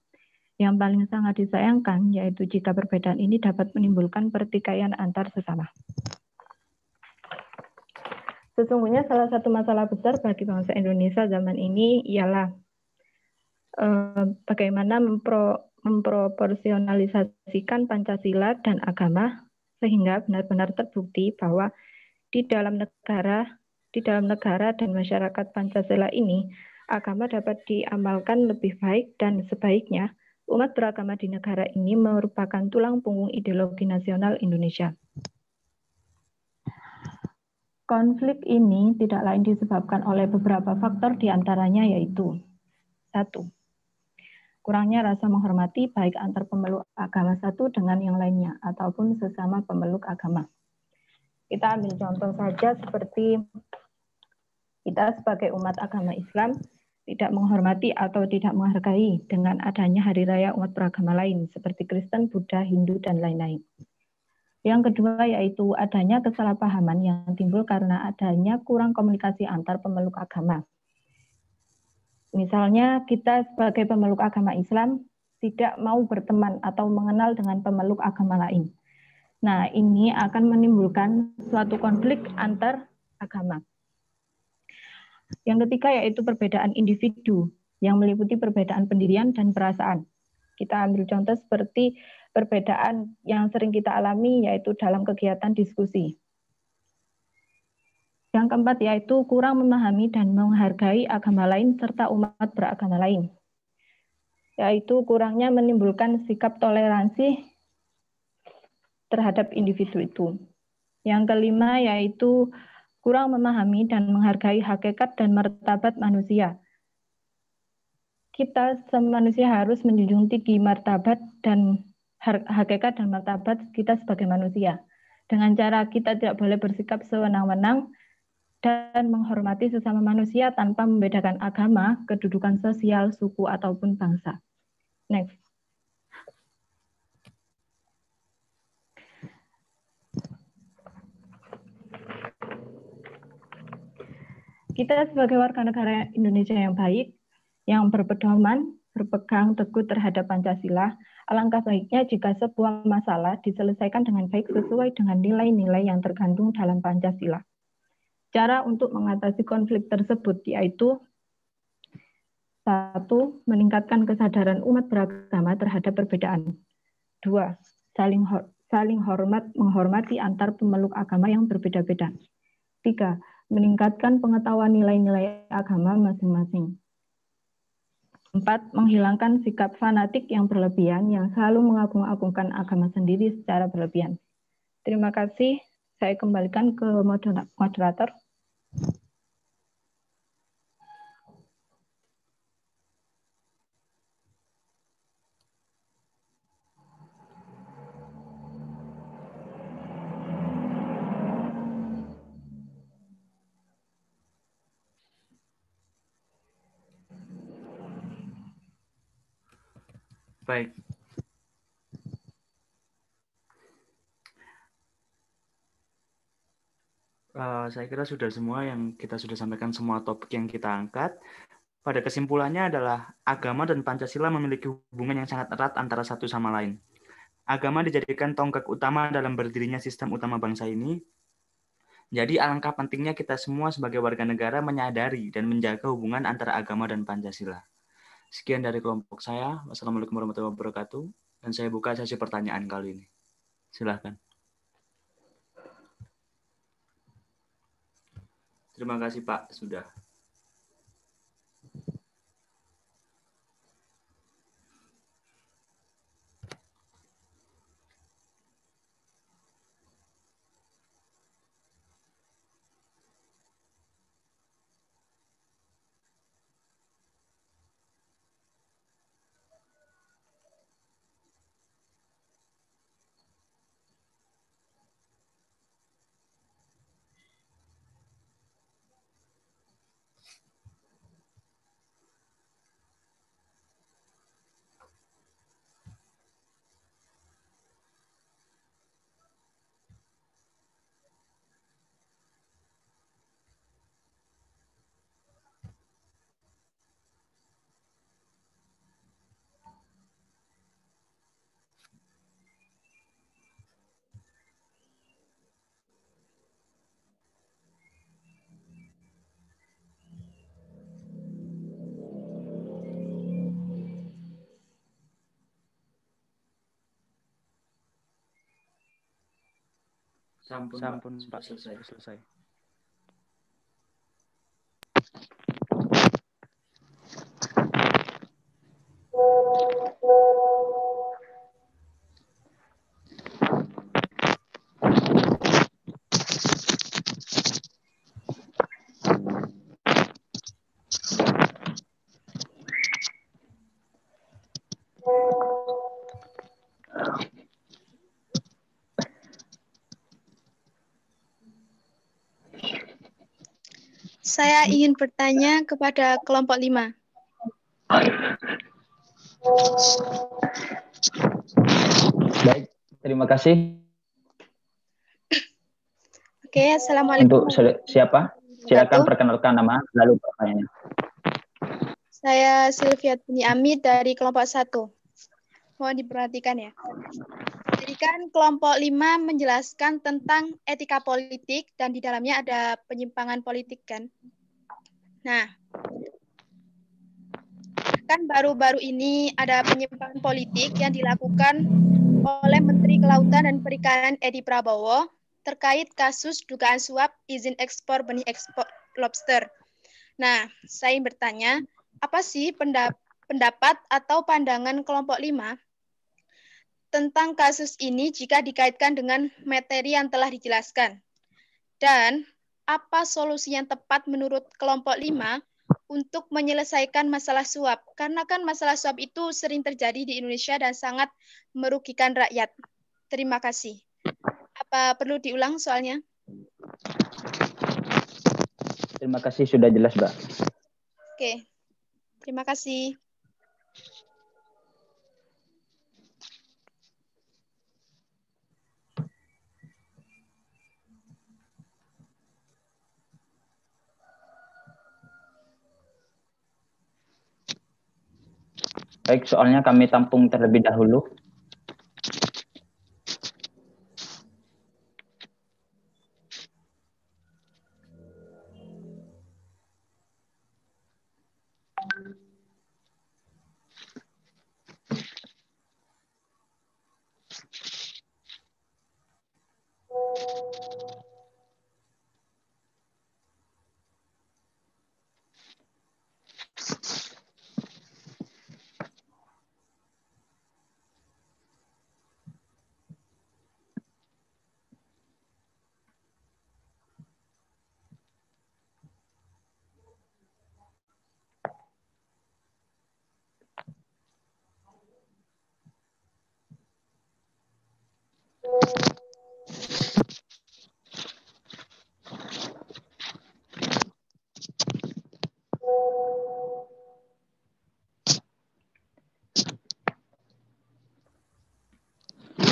Yang paling sangat disayangkan yaitu jika perbedaan ini dapat menimbulkan pertikaian antar sesama. Sesungguhnya salah satu masalah besar bagi bangsa Indonesia zaman ini ialah bagaimana memproporsionalisasikan Pancasila dan agama sehingga benar-benar terbukti bahwa di dalam negara dan masyarakat Pancasila ini agama dapat diamalkan lebih baik dan sebaiknya umat beragama di negara ini merupakan tulang punggung ideologi nasional Indonesia. Konflik ini tidak lain disebabkan oleh beberapa faktor diantaranya yaitu 1. Kurangnya rasa menghormati baik antar pemeluk agama satu dengan yang lainnya ataupun sesama pemeluk agama. Kita ambil contoh saja seperti kita sebagai umat agama Islam tidak menghormati atau tidak menghargai dengan adanya hari raya umat beragama lain seperti Kristen, Buddha, Hindu, dan lain-lain. Yang kedua yaitu adanya kesalahpahaman yang timbul karena adanya kurang komunikasi antar pemeluk agama. Misalnya kita sebagai pemeluk agama Islam tidak mau berteman atau mengenal dengan pemeluk agama lain. Nah, ini akan menimbulkan suatu konflik antar agama. Yang ketiga yaitu perbedaan individu yang meliputi perbedaan pendirian dan perasaan. Kita ambil contoh seperti perbedaan yang sering kita alami yaitu dalam kegiatan diskusi. Yang keempat yaitu kurang memahami dan menghargai agama lain serta umat beragama lain. Yaitu kurangnya menimbulkan sikap toleransi terhadap individu itu. Yang kelima yaitu kurang memahami dan menghargai hakikat dan martabat manusia. Kita manusia harus menjunjung tinggi martabat dan hakikat dan martabat kita sebagai manusia. Dengan cara kita tidak boleh bersikap sewenang-wenang dan menghormati sesama manusia tanpa membedakan agama, kedudukan sosial, suku, ataupun bangsa. Next. Kita sebagai warga negara Indonesia yang baik, yang berpedoman, berpegang teguh terhadap Pancasila, alangkah baiknya jika sebuah masalah diselesaikan dengan baik sesuai dengan nilai-nilai yang terkandung dalam Pancasila. Cara untuk mengatasi konflik tersebut yaitu 1. Meningkatkan kesadaran umat beragama terhadap perbedaan. 2. Saling menghormati antar pemeluk agama yang berbeda-beda. 3. Meningkatkan pengetahuan nilai-nilai agama masing-masing. 4. Menghilangkan sikap fanatik yang berlebihan yang selalu mengagung-agungkan agama sendiri secara berlebihan. Terima kasih. Saya kembalikan ke moderator. Baik. Saya kira sudah semua yang kita sudah sampaikan, semua topik yang kita angkat. Pada kesimpulannya adalah agama dan Pancasila memiliki hubungan yang sangat erat antara satu sama lain. Agama dijadikan tonggak utama dalam berdirinya sistem utama bangsa ini. Jadi alangkah pentingnya kita semua sebagai warga negara menyadari dan menjaga hubungan antara agama dan Pancasila. Sekian dari kelompok saya. Wassalamualaikum warahmatullahi wabarakatuh. Dan saya buka sesi pertanyaan kali ini. Silakan. Terima kasih Pak, sudah. Sampun Pak, selesai. Saya ingin bertanya kepada kelompok 5. Baik, terima kasih. Oke, Assalamualaikum. Untuk siapa? Silakan perkenalkan nama, lalu pertanyaannya. Saya Sylvia Tuni Amit dari kelompok 1. Mohon diperhatikan ya. Jadi kan kelompok 5 menjelaskan tentang etika politik dan di dalamnya ada penyimpangan politik kan. Nah, kan baru-baru ini ada penyimpangan politik yang dilakukan oleh Menteri Kelautan dan Perikanan Edi Prabowo terkait kasus dugaan suap izin ekspor benih ekspor lobster. Nah, saya bertanya, apa sih pendapat atau pandangan kelompok 5 tentang kasus ini jika dikaitkan dengan materi yang telah dijelaskan? Dan apa solusi yang tepat menurut kelompok 5 untuk menyelesaikan masalah suap. Karena kan masalah suap itu sering terjadi di Indonesia dan sangat merugikan rakyat. Terima kasih. Apa perlu diulang soalnya? Terima kasih, sudah jelas, Mbak. Oke, terima kasih. Baik, soalnya kami tampung terlebih dahulu.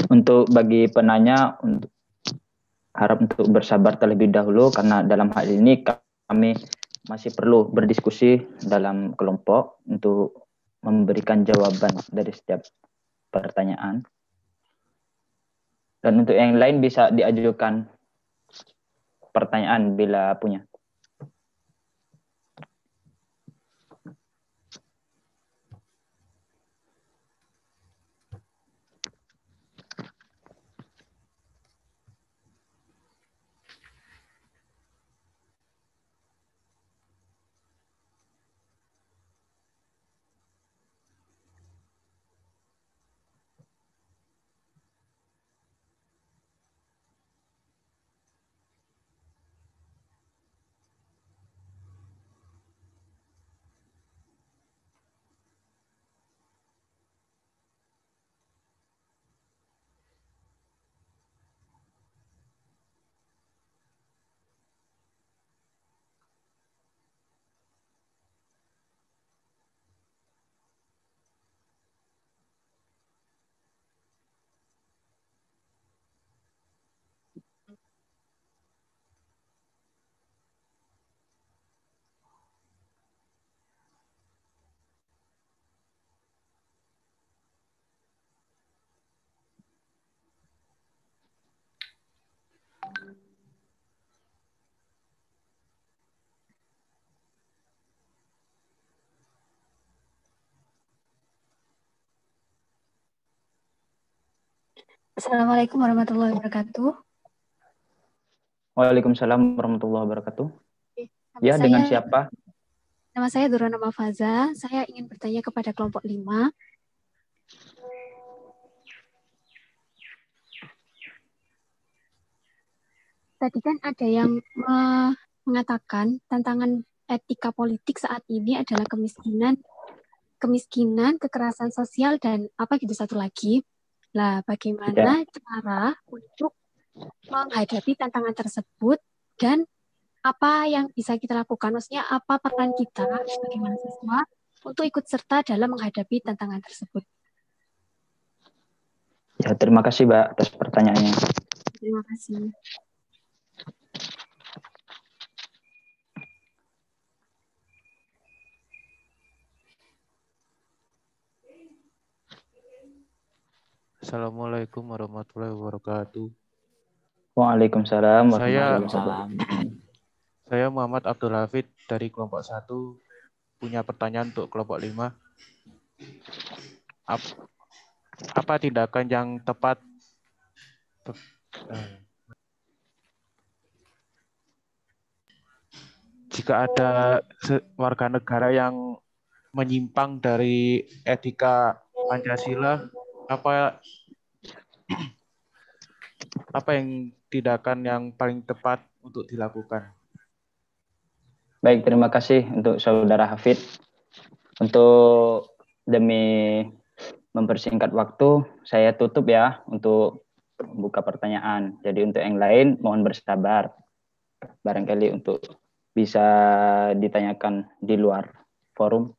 Untuk bagi penanya, harap untuk bersabar terlebih dahulu karena dalam hal ini kami masih perlu berdiskusi dalam kelompok untuk memberikan jawaban dari setiap pertanyaan. Dan untuk yang lain bisa diajukan pertanyaan bila punya. Assalamualaikum warahmatullahi wabarakatuh. Waalaikumsalam warahmatullahi wabarakatuh. Nama Ya, saya, dengan siapa? Nama saya Durana Mafaza. Saya ingin bertanya kepada kelompok 5. Tadi kan ada yang mengatakan tantangan etika politik saat ini adalah kemiskinan, kekerasan sosial, dan apa gitu satu lagi. Lah, bagaimana cara untuk menghadapi tantangan tersebut dan apa yang bisa kita lakukan? Maksudnya apa peran kita sebagai mahasiswa untuk ikut serta dalam menghadapi tantangan tersebut? Ya, terima kasih, Mbak, atas pertanyaannya. Terima kasih. Assalamualaikum warahmatullahi wabarakatuh. Waalaikumsalam warahmatullahi wabarakatuh. Saya Muhammad Abdul Hafid dari kelompok 1 punya pertanyaan untuk kelompok 5. Apa tindakan yang tepat jika ada warga negara yang menyimpang dari etika Pancasila? Apa yang tindakan yang paling tepat untuk dilakukan? Baik, terima kasih untuk Saudara Hafid. Untuk demi mempersingkat waktu, saya tutup ya untuk buka pertanyaan. Jadi untuk yang lain mohon bersabar. Barangkali untuk bisa ditanyakan di luar forum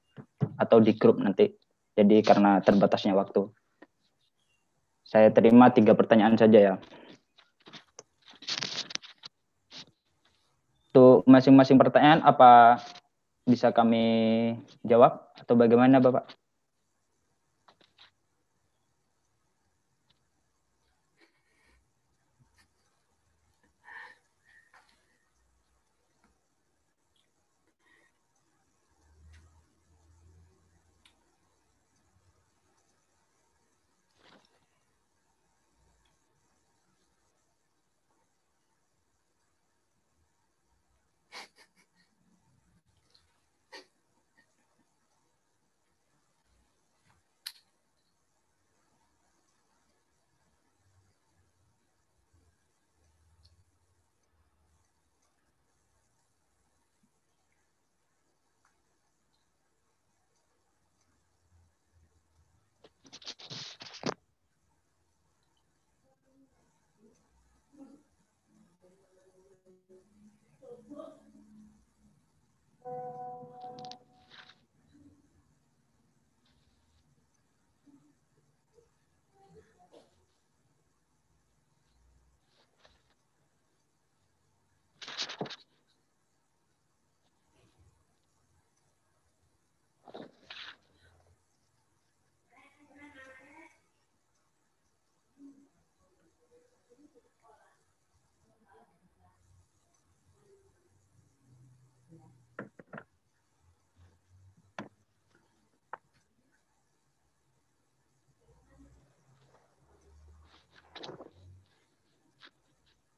atau di grup nanti. Jadi karena terbatasnya waktu. Saya terima 3 pertanyaan saja ya. Untuk masing-masing pertanyaan apa bisa kami jawab atau bagaimana Bapak?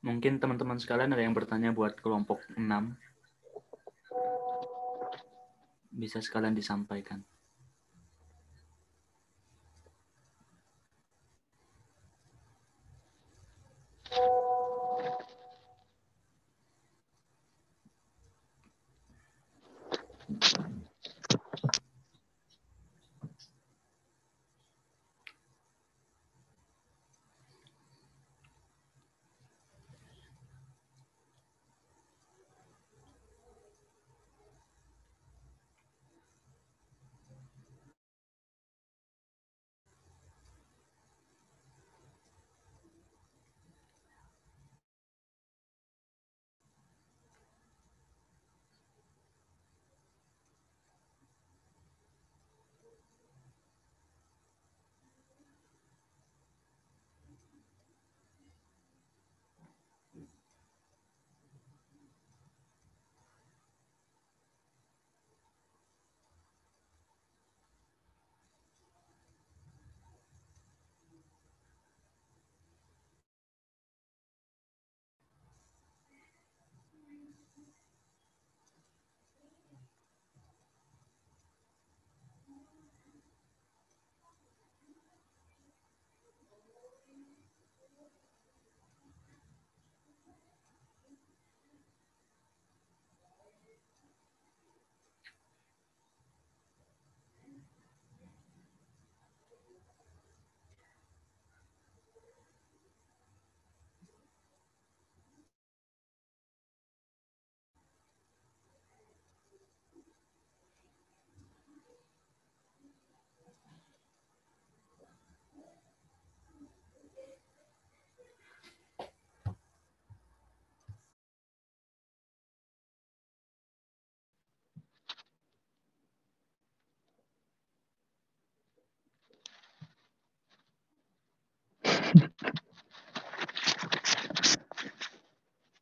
Mungkin teman-teman sekalian ada yang bertanya buat kelompok 6. Bisa sekalian disampaikan.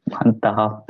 Mantap.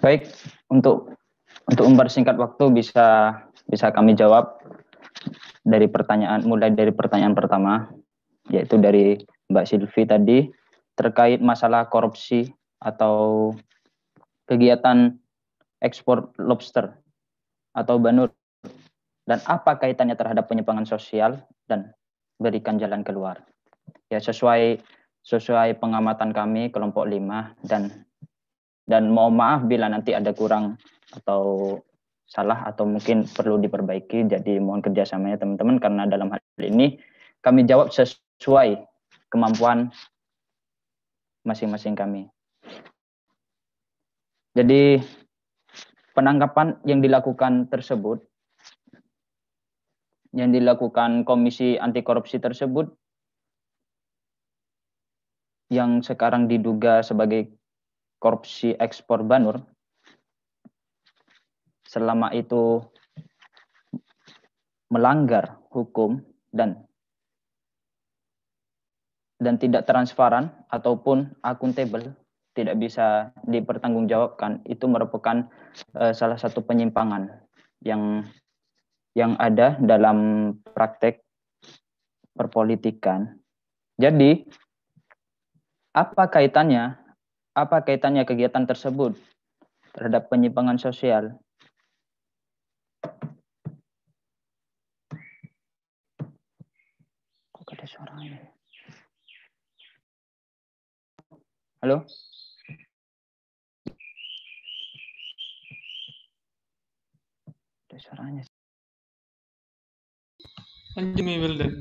Baik, untuk mempersingkat waktu bisa kami jawab mulai dari pertanyaan pertama, yaitu dari Mbak Silvi tadi terkait masalah korupsi atau kegiatan ekspor lobster atau banur, dan apa kaitannya terhadap penyimpangan sosial dan berikan jalan keluar. Ya, sesuai pengamatan kami kelompok 5, dan mohon maaf bila nanti ada kurang atau salah atau mungkin perlu diperbaiki, jadi mohon kerjasamanya teman-teman, karena dalam hal ini kami jawab sesuai kemampuan masing-masing kami. Jadi penangkapan yang dilakukan tersebut, yang dilakukan Komisi Anti Korupsi tersebut, yang sekarang diduga sebagai korupsi ekspor banur, selama itu melanggar hukum dan tidak transparan ataupun akuntabel, tidak bisa dipertanggungjawabkan, itu merupakan salah satu penyimpangan yang ada dalam praktek perpolitikan. Jadi apa kaitannya kegiatan tersebut terhadap penyimpangan sosial? Kok ada suaranya? Halo? Ada suaranya. Anjumi Wildan.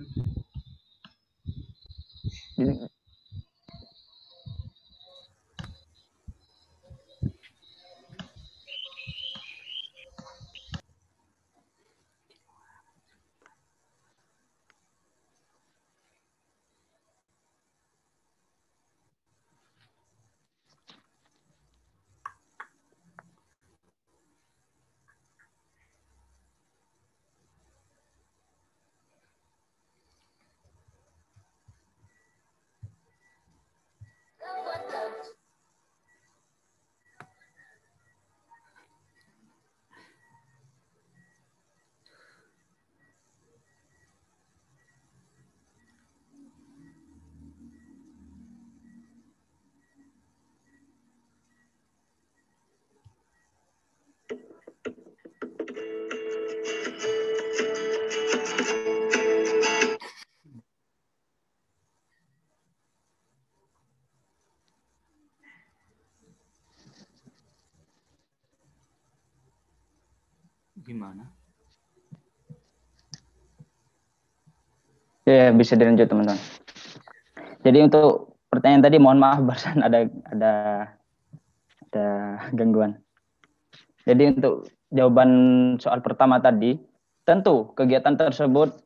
Gimana? Ya, bisa dilanjut teman-teman. Jadi untuk pertanyaan tadi, mohon maaf barusan ada gangguan. Jadi untuk jawaban soal pertama tadi, tentu kegiatan tersebut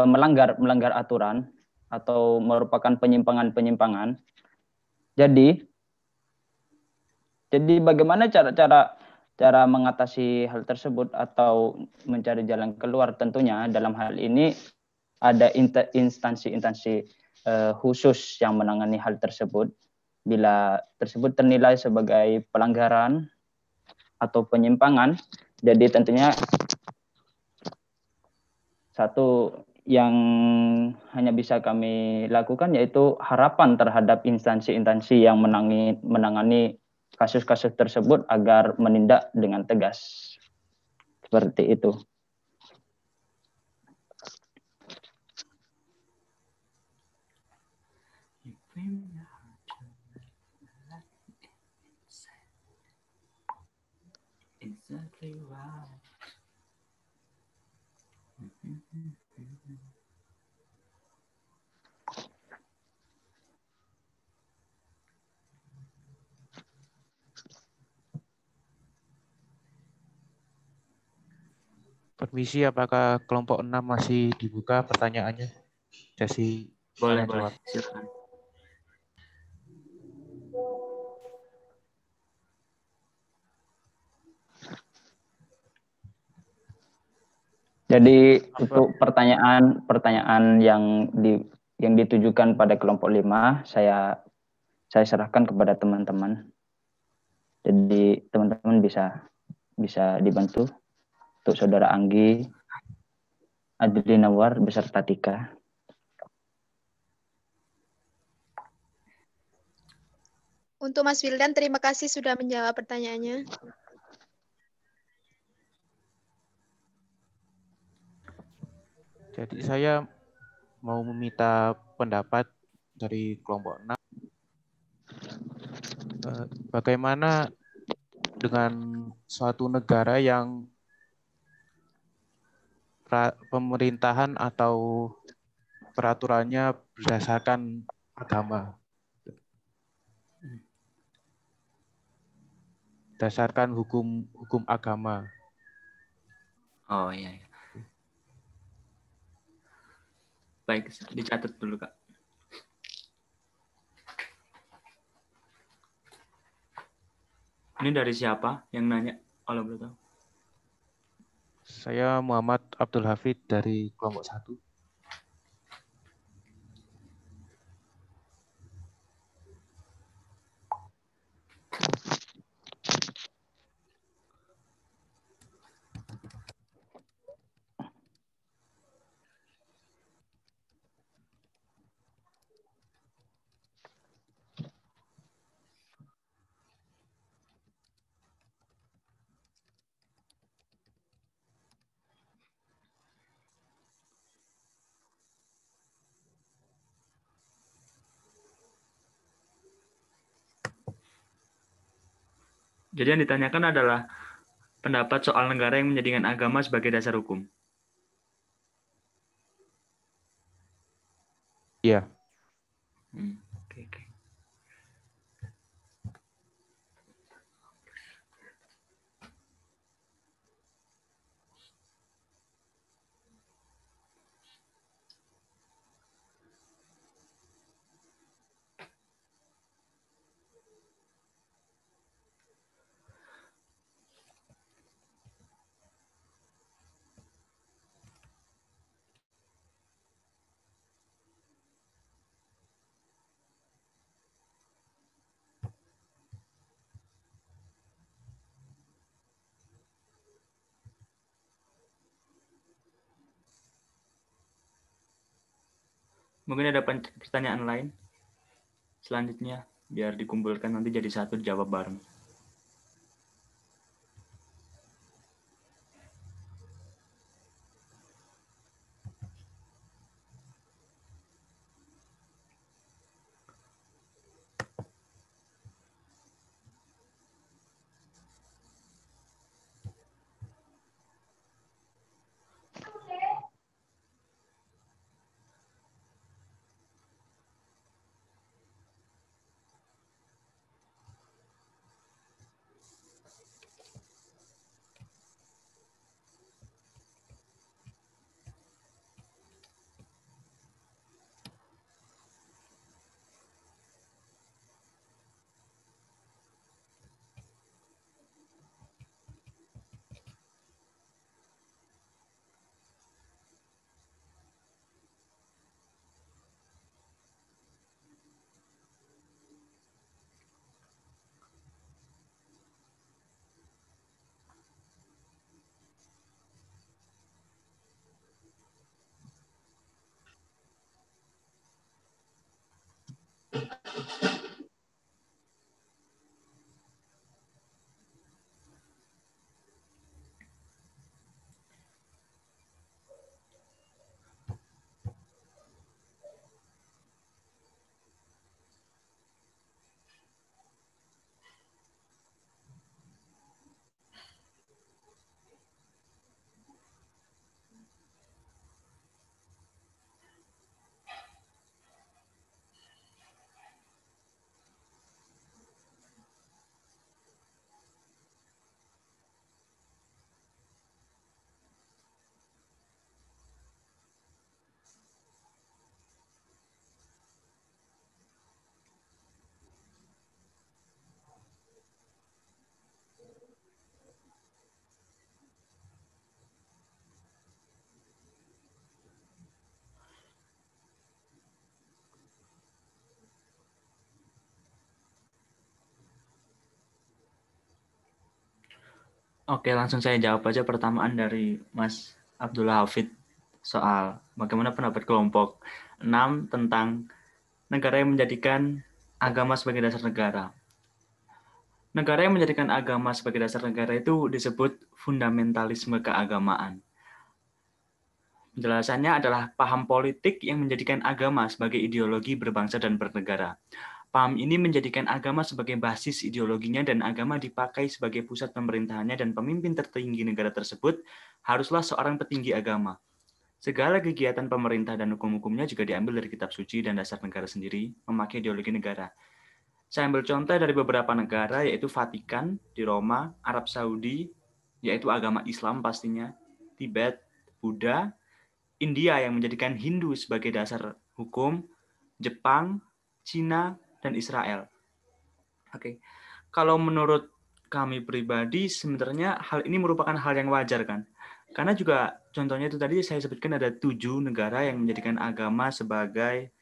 melanggar aturan atau merupakan penyimpangan. Jadi bagaimana cara mengatasi hal tersebut atau mencari jalan keluar? Tentunya dalam hal ini ada instansi khusus yang menangani hal tersebut. Bila tersebut ternilai sebagai pelanggaran atau penyimpangan, jadi tentunya satu yang hanya bisa kami lakukan yaitu harapan terhadap instansi-instansi yang menangani kasus-kasus tersebut agar menindak dengan tegas. Seperti itu. Permisi, apakah kelompok 6 masih dibuka pertanyaannya? Sesi boleh, jawab. Silakan. Jadi untuk pertanyaan yang ditujukan pada kelompok 5, saya serahkan kepada teman-teman. Jadi teman-teman bisa dibantu untuk Saudara Anggi, Adrina War beserta Tika. Untuk Mas Wildan, terima kasih sudah menjawab pertanyaannya. Jadi saya mau meminta pendapat dari kelompok 6. Bagaimana dengan suatu negara yang pemerintahan atau peraturannya berdasarkan agama, berdasarkan hukum agama. Oh iya. Baik, dicatat dulu Kak. Ini dari siapa yang nanya? Kalau boleh tahu. Saya Muhammad Abdul Hafid dari kelompok 1. Jadi yang ditanyakan adalah pendapat soal negara yang menjadikan agama sebagai dasar hukum. Iya. Oke. Mungkin ada pertanyaan lain selanjutnya, biar dikumpulkan nanti jadi satu dijawab bareng. Oke, langsung saya jawab aja pertanyaan dari Mas Abdullah Hafid soal bagaimana pendapat kelompok 6 tentang negara yang menjadikan agama sebagai dasar negara. Negara yang menjadikan agama sebagai dasar negara itu disebut fundamentalisme keagamaan. Penjelasannya adalah paham politik yang menjadikan agama sebagai ideologi berbangsa dan bernegara. Paham ini menjadikan agama sebagai basis ideologinya dan agama dipakai sebagai pusat pemerintahannya dan pemimpin tertinggi negara tersebut haruslah seorang petinggi agama. Segala kegiatan pemerintah dan hukum-hukumnya juga diambil dari kitab suci dan dasar negara sendiri, memakai ideologi negara. Saya ambil contoh dari beberapa negara, yaitu Vatikan di Roma, Arab Saudi, yaitu agama Islam pastinya, Tibet, Buddha, India yang menjadikan Hindu sebagai dasar hukum, Jepang, Cina, dan Israel. Oke, kalau menurut kami pribadi, sebenarnya hal ini merupakan hal yang wajar kan? Karena juga contohnya itu tadi saya sebutkan ada 7 negara yang menjadikan agama sebagai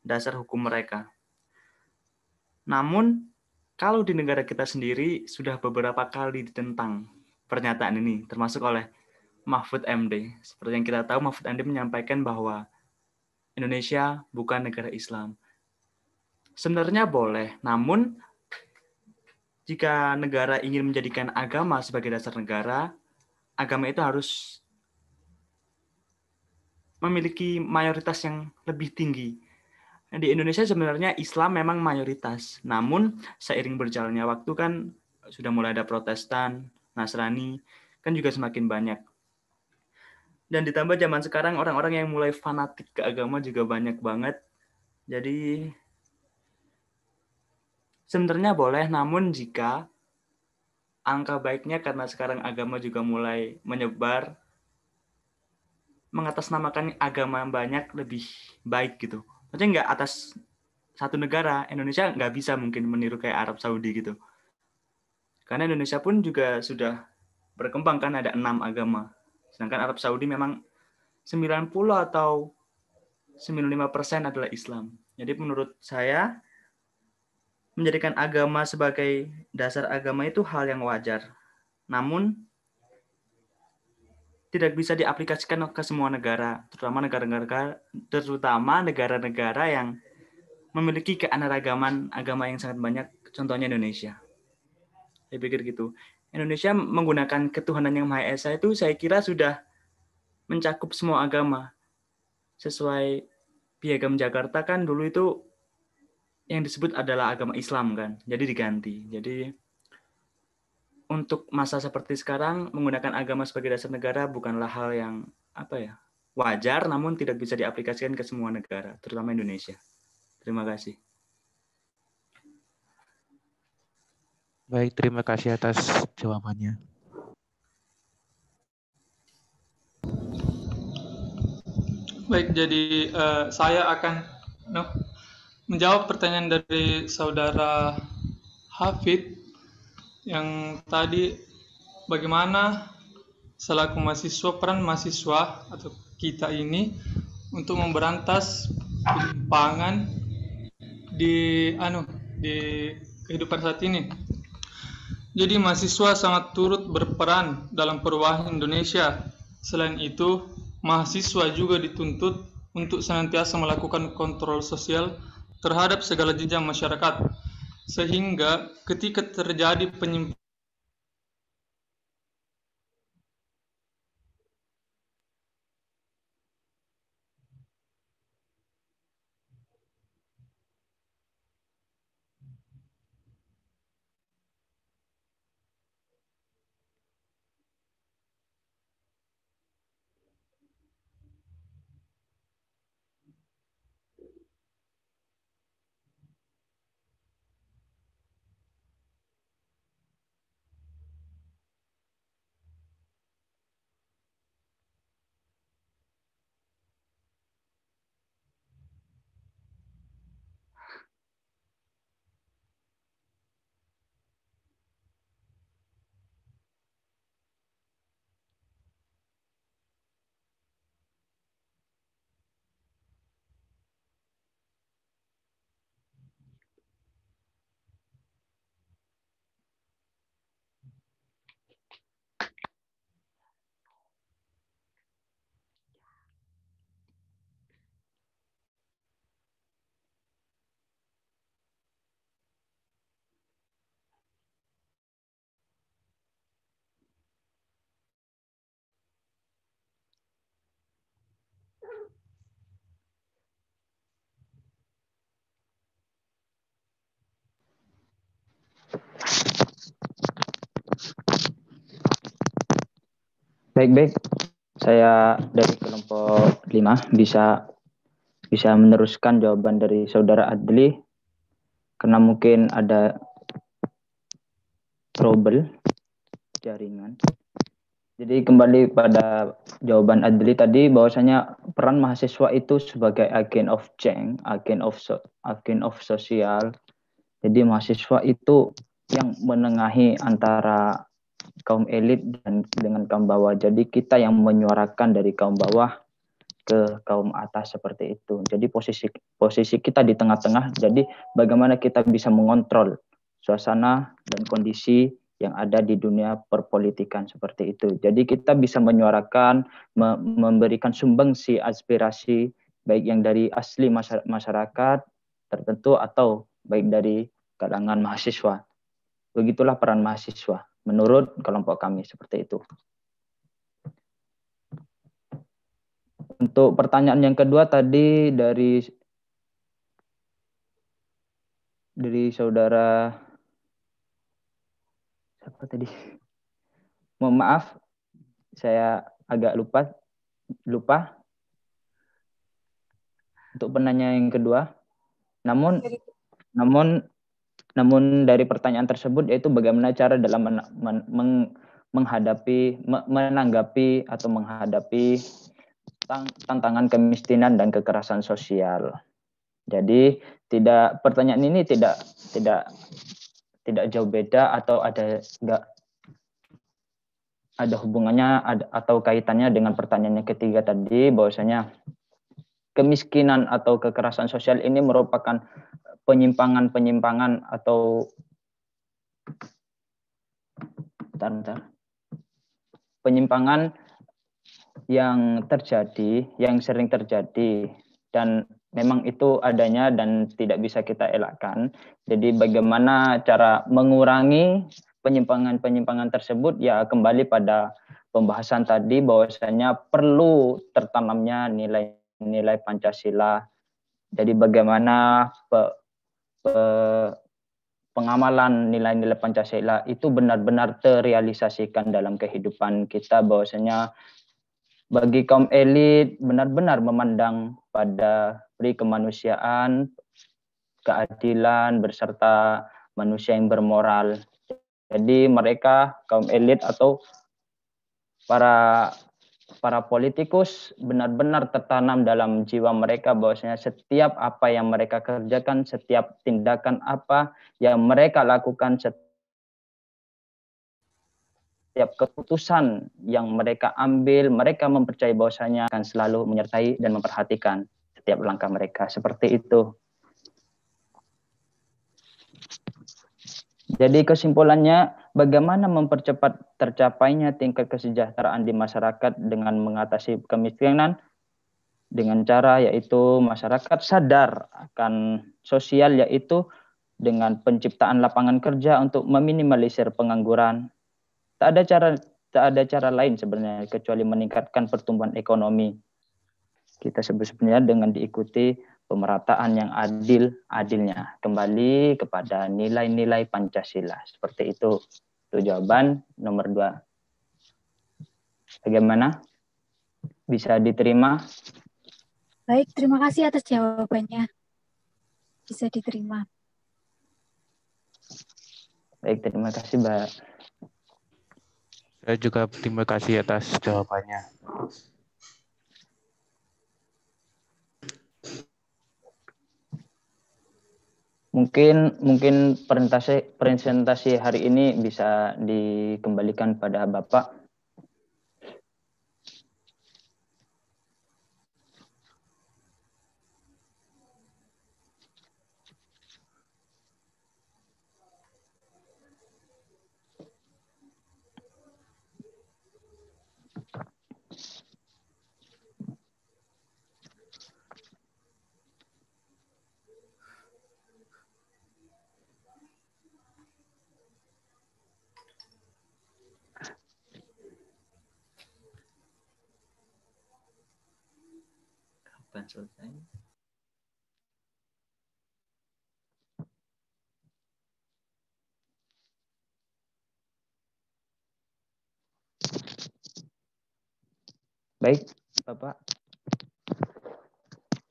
dasar hukum mereka. Namun, kalau di negara kita sendiri sudah beberapa kali ditentang pernyataan ini, termasuk oleh Mahfud MD. Seperti yang kita tahu, Mahfud MD menyampaikan bahwa Indonesia bukan negara Islam. Sebenarnya boleh, namun jika negara ingin menjadikan agama sebagai dasar negara, agama itu harus memiliki mayoritas yang lebih tinggi. Di Indonesia sebenarnya Islam memang mayoritas, namun seiring berjalannya waktu kan sudah mulai ada Protestan, Nasrani, kan juga semakin banyak. Dan ditambah zaman sekarang orang-orang yang mulai fanatik ke agama juga banyak banget. Jadi sebenarnya boleh, namun jika angka baiknya karena sekarang agama juga mulai menyebar, mengatasnamakan agama yang banyak lebih baik gitu. Maksudnya nggak atas satu negara, Indonesia nggak bisa mungkin meniru kayak Arab Saudi gitu. Karena Indonesia pun juga sudah berkembang kan ada 6 agama. Sedangkan Arab Saudi memang 90 atau 95% adalah Islam. Jadi menurut saya menjadikan agama sebagai dasar agama itu hal yang wajar. Namun tidak bisa diaplikasikan ke semua negara, terutama negara-negara yang memiliki keanekaragaman agama yang sangat banyak, contohnya Indonesia. Saya pikir gitu. Indonesia menggunakan ketuhanan yang Maha Esa itu saya kira sudah mencakup semua agama. Sesuai Piagam Jakarta kan dulu itu yang disebut adalah agama Islam kan, jadi diganti. Jadi untuk masa seperti sekarang menggunakan agama sebagai dasar negara bukanlah hal yang wajar, namun tidak bisa diaplikasikan ke semua negara, terutama Indonesia. Terima kasih. Baik, terima kasih atas jawabannya. Baik, jadi saya akan menjawab pertanyaan dari saudara Hafid yang tadi bagaimana selaku mahasiswa, peran mahasiswa atau kita ini untuk memberantas penyimpangan di kehidupan saat ini. Jadi mahasiswa sangat turut berperan dalam perubahan Indonesia. Selain itu, mahasiswa juga dituntut untuk senantiasa melakukan kontrol sosial terhadap segala jenjang masyarakat, sehingga ketika terjadi penyimpangan Baik-baik. Saya dari kelompok 5 bisa meneruskan jawaban dari Saudara Adli karena mungkin ada trouble jaringan. Jadi kembali pada jawaban Adli tadi bahwasanya peran mahasiswa itu sebagai agen of change, agen of sosial. Jadi mahasiswa itu yang menengahi antara kaum elit dan dengan kaum bawah. Jadi kita yang menyuarakan dari kaum bawah ke kaum atas seperti itu. Jadi posisi kita di tengah-tengah. Jadi bagaimana kita bisa mengontrol suasana dan kondisi yang ada di dunia perpolitikan seperti itu. Jadi kita bisa menyuarakan, memberikan sumbangsi aspirasi baik yang dari asli masyarakat tertentu atau baik dari kalangan mahasiswa. Begitulah peran mahasiswa menurut kelompok kami seperti itu. Untuk pertanyaan yang kedua tadi dari saudara siapa tadi? Mohon maaf, saya agak lupa. Untuk penanya yang kedua. Namun dari pertanyaan tersebut yaitu bagaimana cara dalam menanggapi atau menghadapi tantangan kemiskinan dan kekerasan sosial. Jadi pertanyaan ini tidak jauh beda atau ada hubungannya atau kaitannya dengan pertanyaan yang ketiga tadi, bahwasanya kemiskinan atau kekerasan sosial ini merupakan penyimpangan atau penyimpangan yang sering terjadi dan memang itu adanya dan tidak bisa kita elakkan. Jadi bagaimana cara mengurangi penyimpangan tersebut, ya kembali pada pembahasan tadi bahwasanya perlu tertanamnya nilai-nilai Pancasila. Jadi bagaimana pengamalan nilai-nilai Pancasila itu benar-benar terrealisasikan dalam kehidupan kita, bahwasanya bagi kaum elit benar-benar memandang pada pri kemanusiaan, keadilan, beserta manusia yang bermoral. Jadi mereka, kaum elit atau para politikus benar-benar tertanam dalam jiwa mereka bahwasanya setiap apa yang mereka kerjakan, setiap tindakan apa yang mereka lakukan, setiap keputusan yang mereka ambil, mereka mempercayai bahwasanya akan selalu menyertai dan memperhatikan setiap langkah mereka. Seperti itu. Jadi kesimpulannya, bagaimana mempercepat tercapainya tingkat kesejahteraan di masyarakat dengan mengatasi kemiskinan? Dengan cara yaitu masyarakat sadar akan sosial, yaitu dengan penciptaan lapangan kerja untuk meminimalisir pengangguran. Tak ada cara lain sebenarnya kecuali meningkatkan pertumbuhan ekonomi. Kita sebenarnya dengan diikuti pemerataan yang adilnya, kembali kepada nilai-nilai Pancasila. Seperti itu. Itu jawaban nomor 2. Bagaimana? Bisa diterima? Baik, terima kasih atas jawabannya. Bisa diterima. Baik, terima kasih, Mbak. Saya juga terima kasih atas jawabannya. Mungkin presentasi hari ini bisa dikembalikan pada Bapak. Kapan selesai? Baik, Bapak.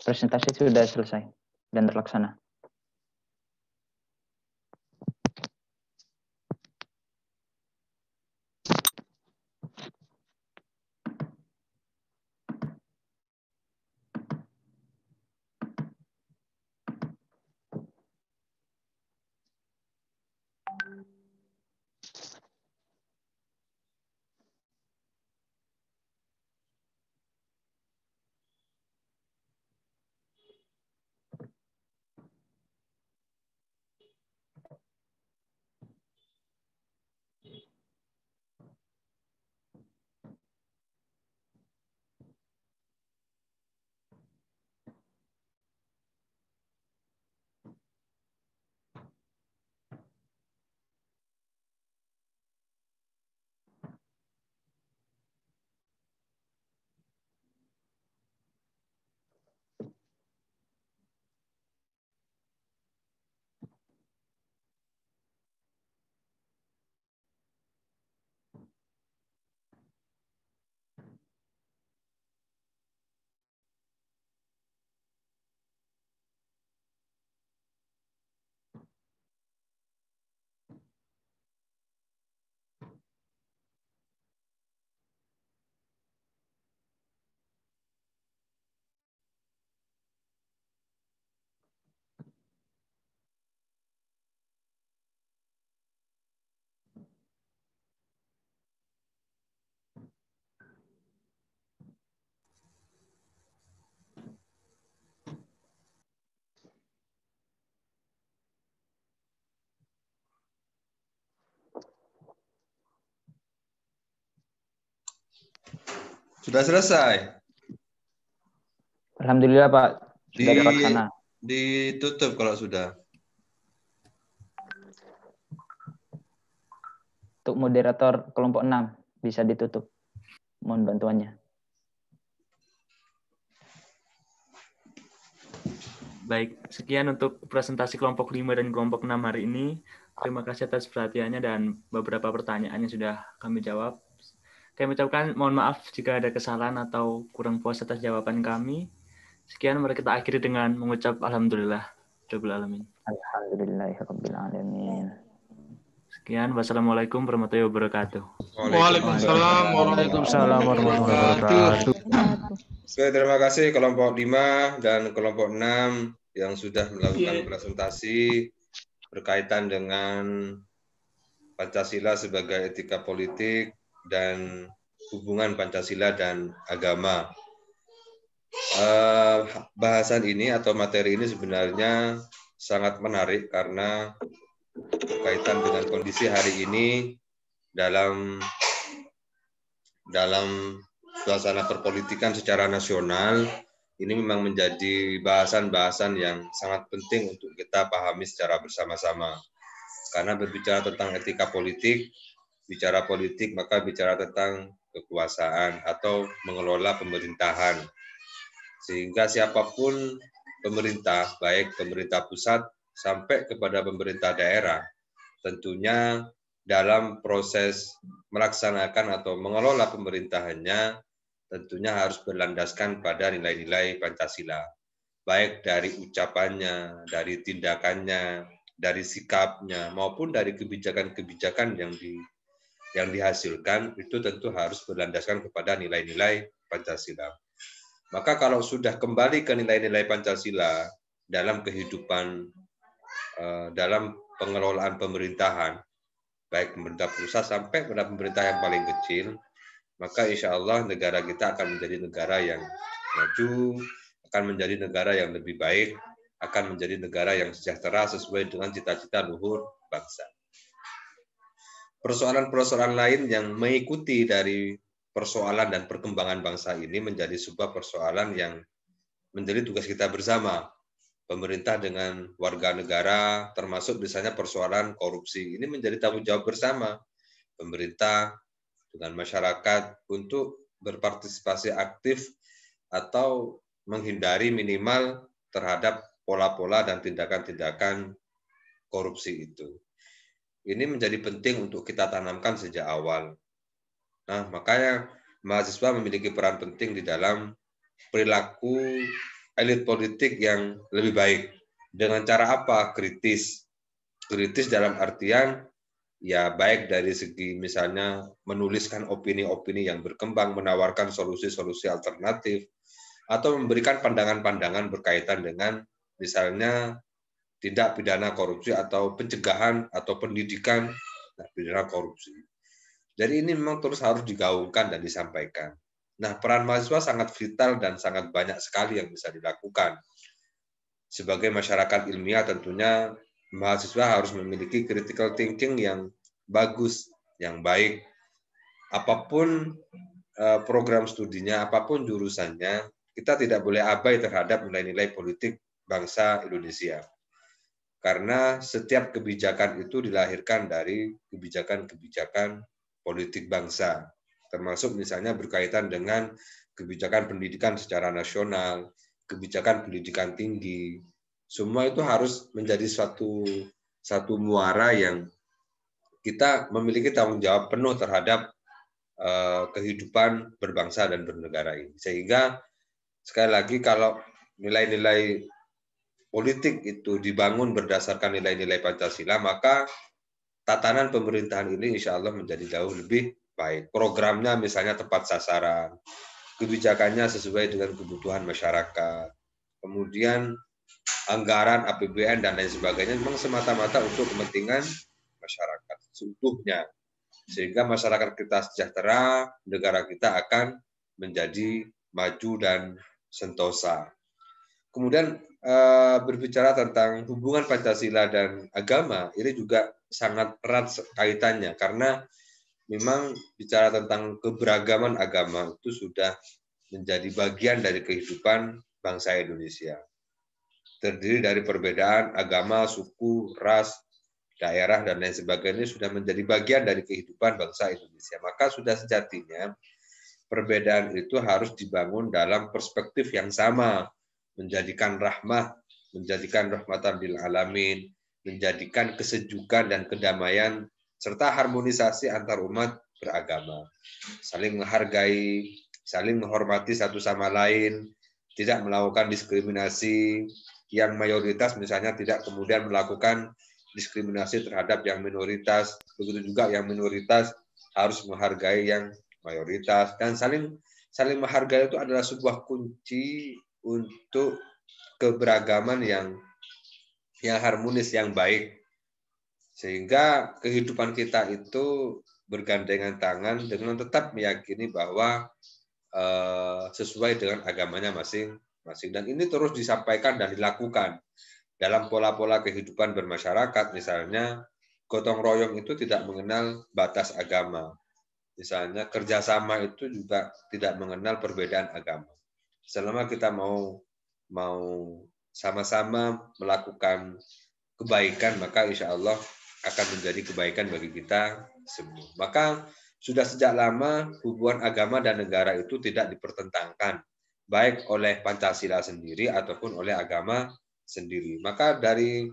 Presentasi sudah selesai dan terlaksana. Sudah selesai? Alhamdulillah, Pak. Sudah terlaksana. Ditutup kalau sudah. Untuk moderator kelompok 6 bisa ditutup. Mohon bantuannya. Baik, sekian untuk presentasi kelompok 5 dan kelompok 6 hari ini. Terima kasih atas perhatiannya dan beberapa pertanyaan yang sudah kami jawab. Kami ucapkan mohon maaf jika ada kesalahan atau kurang puas atas jawaban kami. Sekian, mari kita akhiri dengan mengucap Alhamdulillah. Alhamdulillahirrahmanirrahim. Sekian, wassalamualaikum warahmatullahi wabarakatuh. Waalaikumsalam warahmatullahi wabarakatuh. Oke, terima kasih kelompok 5 dan kelompok 6 yang sudah melakukan presentasi berkaitan dengan Pancasila sebagai etika politik dan hubungan Pancasila dan agama. Bahasan ini atau materi ini sebenarnya sangat menarik karena berkaitan dengan kondisi hari ini dalam suasana perpolitikan secara nasional. Ini memang menjadi bahasan-bahasan yang sangat penting untuk kita pahami secara bersama-sama. Karena berbicara tentang etika politik, bicara politik maka bicara tentang kekuasaan atau mengelola pemerintahan. Sehingga siapapun pemerintah, baik pemerintah pusat sampai kepada pemerintah daerah, tentunya dalam proses melaksanakan atau mengelola pemerintahannya tentunya harus berlandaskan pada nilai-nilai Pancasila. Baik dari ucapannya, dari tindakannya, dari sikapnya, maupun dari kebijakan-kebijakan yang dihasilkan, itu tentu harus berlandaskan kepada nilai-nilai Pancasila. Maka kalau sudah kembali ke nilai-nilai Pancasila dalam kehidupan, dalam pengelolaan pemerintahan, baik pemerintah pusat sampai pada pemerintah yang paling kecil, maka insya Allah negara kita akan menjadi negara yang maju, akan menjadi negara yang lebih baik, akan menjadi negara yang sejahtera sesuai dengan cita-cita luhur bangsa. Persoalan-persoalan lain yang mengikuti dari persoalan dan perkembangan bangsa ini menjadi sebuah persoalan yang menjadi tugas kita bersama. Pemerintah dengan warga negara, termasuk misalnya persoalan korupsi, ini menjadi tanggung jawab bersama. Pemerintah dengan masyarakat untuk berpartisipasi aktif atau menghindari minimal terhadap pola-pola dan tindakan-tindakan korupsi itu. Ini menjadi penting untuk kita tanamkan sejak awal. Nah, makanya mahasiswa memiliki peran penting di dalam perilaku elit politik yang lebih baik. Dengan cara apa? Kritis. Kritis dalam artian ya baik dari segi misalnya menuliskan opini-opini yang berkembang, menawarkan solusi-solusi alternatif, atau memberikan pandangan-pandangan berkaitan dengan misalnya tindak pidana korupsi atau pencegahan atau pendidikan tindak pidana korupsi. Jadi ini memang terus harus digaungkan dan disampaikan. Nah, peran mahasiswa sangat vital dan sangat banyak sekali yang bisa dilakukan. Sebagai masyarakat ilmiah tentunya mahasiswa harus memiliki critical thinking yang bagus, yang baik. Apapun program studinya, apapun jurusannya, kita tidak boleh abai terhadap nilai-nilai politik bangsa Indonesia. Karena setiap kebijakan itu dilahirkan dari kebijakan-kebijakan politik bangsa, termasuk misalnya berkaitan dengan kebijakan pendidikan secara nasional, kebijakan pendidikan tinggi. Semua itu harus menjadi satu muara yang kita memiliki tanggung jawab penuh terhadap kehidupan berbangsa dan bernegara ini. Sehingga sekali lagi kalau nilai-nilai politik itu dibangun berdasarkan nilai-nilai Pancasila, maka tatanan pemerintahan ini insya Allah menjadi jauh lebih baik. Programnya misalnya tepat sasaran, kebijakannya sesuai dengan kebutuhan masyarakat, kemudian anggaran APBN dan lain sebagainya memang semata-mata untuk kepentingan masyarakat seutuhnya. Sehingga masyarakat kita sejahtera, negara kita akan menjadi maju dan sentosa. Kemudian berbicara tentang hubungan Pancasila dan agama, ini juga sangat erat kaitannya karena memang bicara tentang keberagaman agama itu sudah menjadi bagian dari kehidupan bangsa Indonesia. Terdiri dari perbedaan agama, suku, ras, daerah, dan lain sebagainya sudah menjadi bagian dari kehidupan bangsa Indonesia. Maka sudah sejatinya perbedaan itu harus dibangun dalam perspektif yang sama, menjadikan rahmah, menjadikan rahmatan lil alamin, menjadikan kesejukan dan kedamaian, serta harmonisasi antar umat beragama. Saling menghargai, saling menghormati satu sama lain, tidak melakukan diskriminasi, yang mayoritas misalnya tidak kemudian melakukan diskriminasi terhadap yang minoritas, begitu juga yang minoritas harus menghargai yang mayoritas, dan saling menghargai itu adalah sebuah kunci untuk keberagaman yang harmonis, yang baik, sehingga kehidupan kita itu bergandengan tangan dengan tetap meyakini bahwa sesuai dengan agamanya masing-masing, dan ini terus disampaikan dan dilakukan dalam pola-pola kehidupan bermasyarakat. Misalnya gotong royong itu tidak mengenal batas agama, misalnya kerjasama itu juga tidak mengenal perbedaan agama. Selama kita mau sama-sama melakukan kebaikan, maka insya Allah akan menjadi kebaikan bagi kita semua. Maka sudah sejak lama hubungan agama dan negara itu tidak dipertentangkan, baik oleh Pancasila sendiri ataupun oleh agama sendiri. Maka dari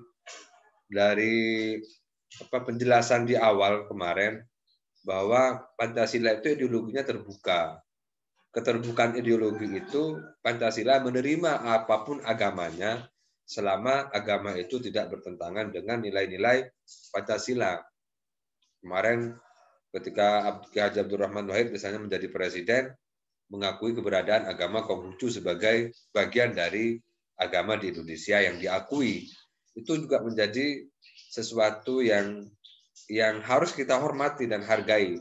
penjelasan di awal kemarin bahwa Pancasila itu ideologinya terbuka. Keterbukaan ideologi itu Pancasila menerima apapun agamanya selama agama itu tidak bertentangan dengan nilai-nilai Pancasila. Kemarin ketika Haji Abdul Rahman Wahid misalnya menjadi presiden, mengakui keberadaan agama Konghucu sebagai bagian dari agama di Indonesia yang diakui. Itu juga menjadi sesuatu yang harus kita hormati dan hargai.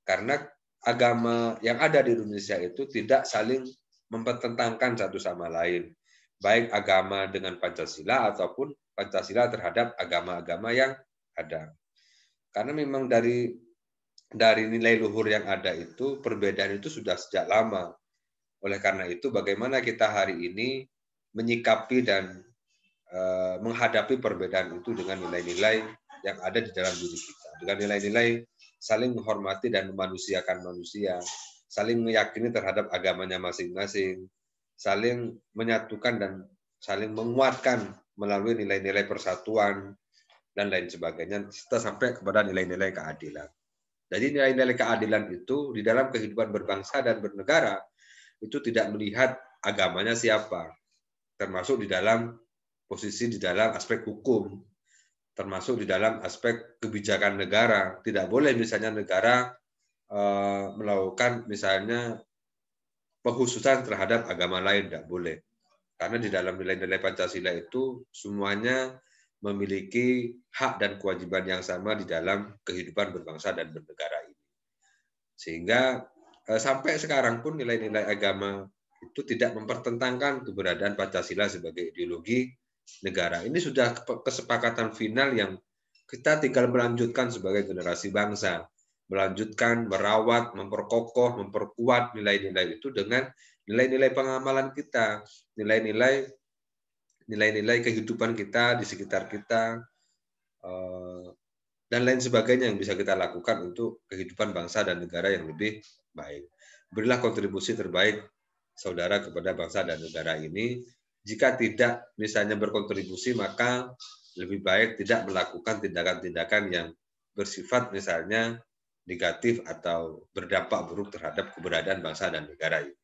Karena agama yang ada di Indonesia itu tidak saling mempertentangkan satu sama lain, baik agama dengan Pancasila ataupun Pancasila terhadap agama-agama yang ada. Karena memang dari nilai luhur yang ada itu, perbedaan itu sudah sejak lama. Oleh karena itu, bagaimana kita hari ini menyikapi dan menghadapi perbedaan itu dengan nilai-nilai yang ada di dalam diri kita, dengan nilai-nilai saling menghormati dan memanusiakan manusia, saling meyakini terhadap agamanya masing-masing, saling menyatukan dan saling menguatkan melalui nilai-nilai persatuan dan lain sebagainya, serta sampai kepada nilai-nilai keadilan. Jadi nilai-nilai keadilan itu di dalam kehidupan berbangsa dan bernegara itu tidak melihat agamanya siapa, termasuk di dalam posisi di dalam aspek hukum, termasuk di dalam aspek kebijakan negara. Tidak boleh misalnya negara melakukan misalnya pengkhususan terhadap agama lain, tidak boleh. Karena di dalam nilai-nilai Pancasila itu semuanya memiliki hak dan kewajiban yang sama di dalam kehidupan berbangsa dan bernegara ini. Sehingga sampai sekarang pun nilai-nilai agama itu tidak mempertentangkan keberadaan Pancasila sebagai ideologi negara. Ini sudah kesepakatan final yang kita tinggal melanjutkan sebagai generasi bangsa. Melanjutkan, merawat, memperkokoh, memperkuat nilai-nilai itu dengan nilai-nilai pengamalan kita, nilai-nilai kehidupan kita di sekitar kita, dan lain sebagainya yang bisa kita lakukan untuk kehidupan bangsa dan negara yang lebih baik. Berilah kontribusi terbaik saudara kepada bangsa dan negara ini. Jika tidak misalnya berkontribusi, maka lebih baik tidak melakukan tindakan-tindakan yang bersifat misalnya negatif atau berdampak buruk terhadap keberadaan bangsa dan negara ini.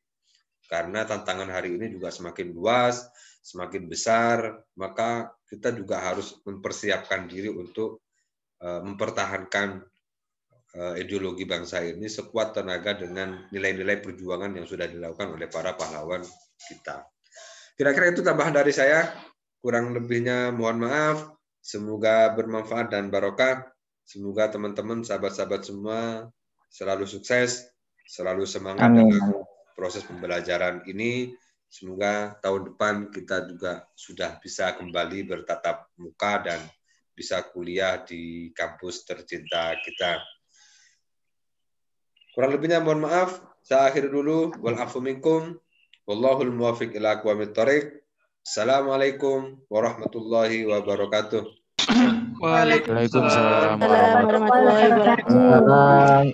Karena tantangan hari ini juga semakin luas, semakin besar, maka kita juga harus mempersiapkan diri untuk mempertahankan ideologi bangsa ini sekuat tenaga dengan nilai-nilai perjuangan yang sudah dilakukan oleh para pahlawan kita. Kira-kira itu tambahan dari saya. Kurang lebihnya mohon maaf. Semoga bermanfaat dan barokah. Semoga teman-teman, sahabat-sahabat semua selalu sukses, selalu semangat dalam proses pembelajaran ini. Semoga tahun depan kita juga sudah bisa kembali bertatap muka dan bisa kuliah di kampus tercinta kita. Kurang lebihnya mohon maaf. Saya akhiri dulu. Wal-afu minkum. Wallahul muwafiq ila aqwamit thoriq. Assalamualaikum warahmatullahi wabarakatuh. Waalaikumsalam warahmatullahi wabarakatuh.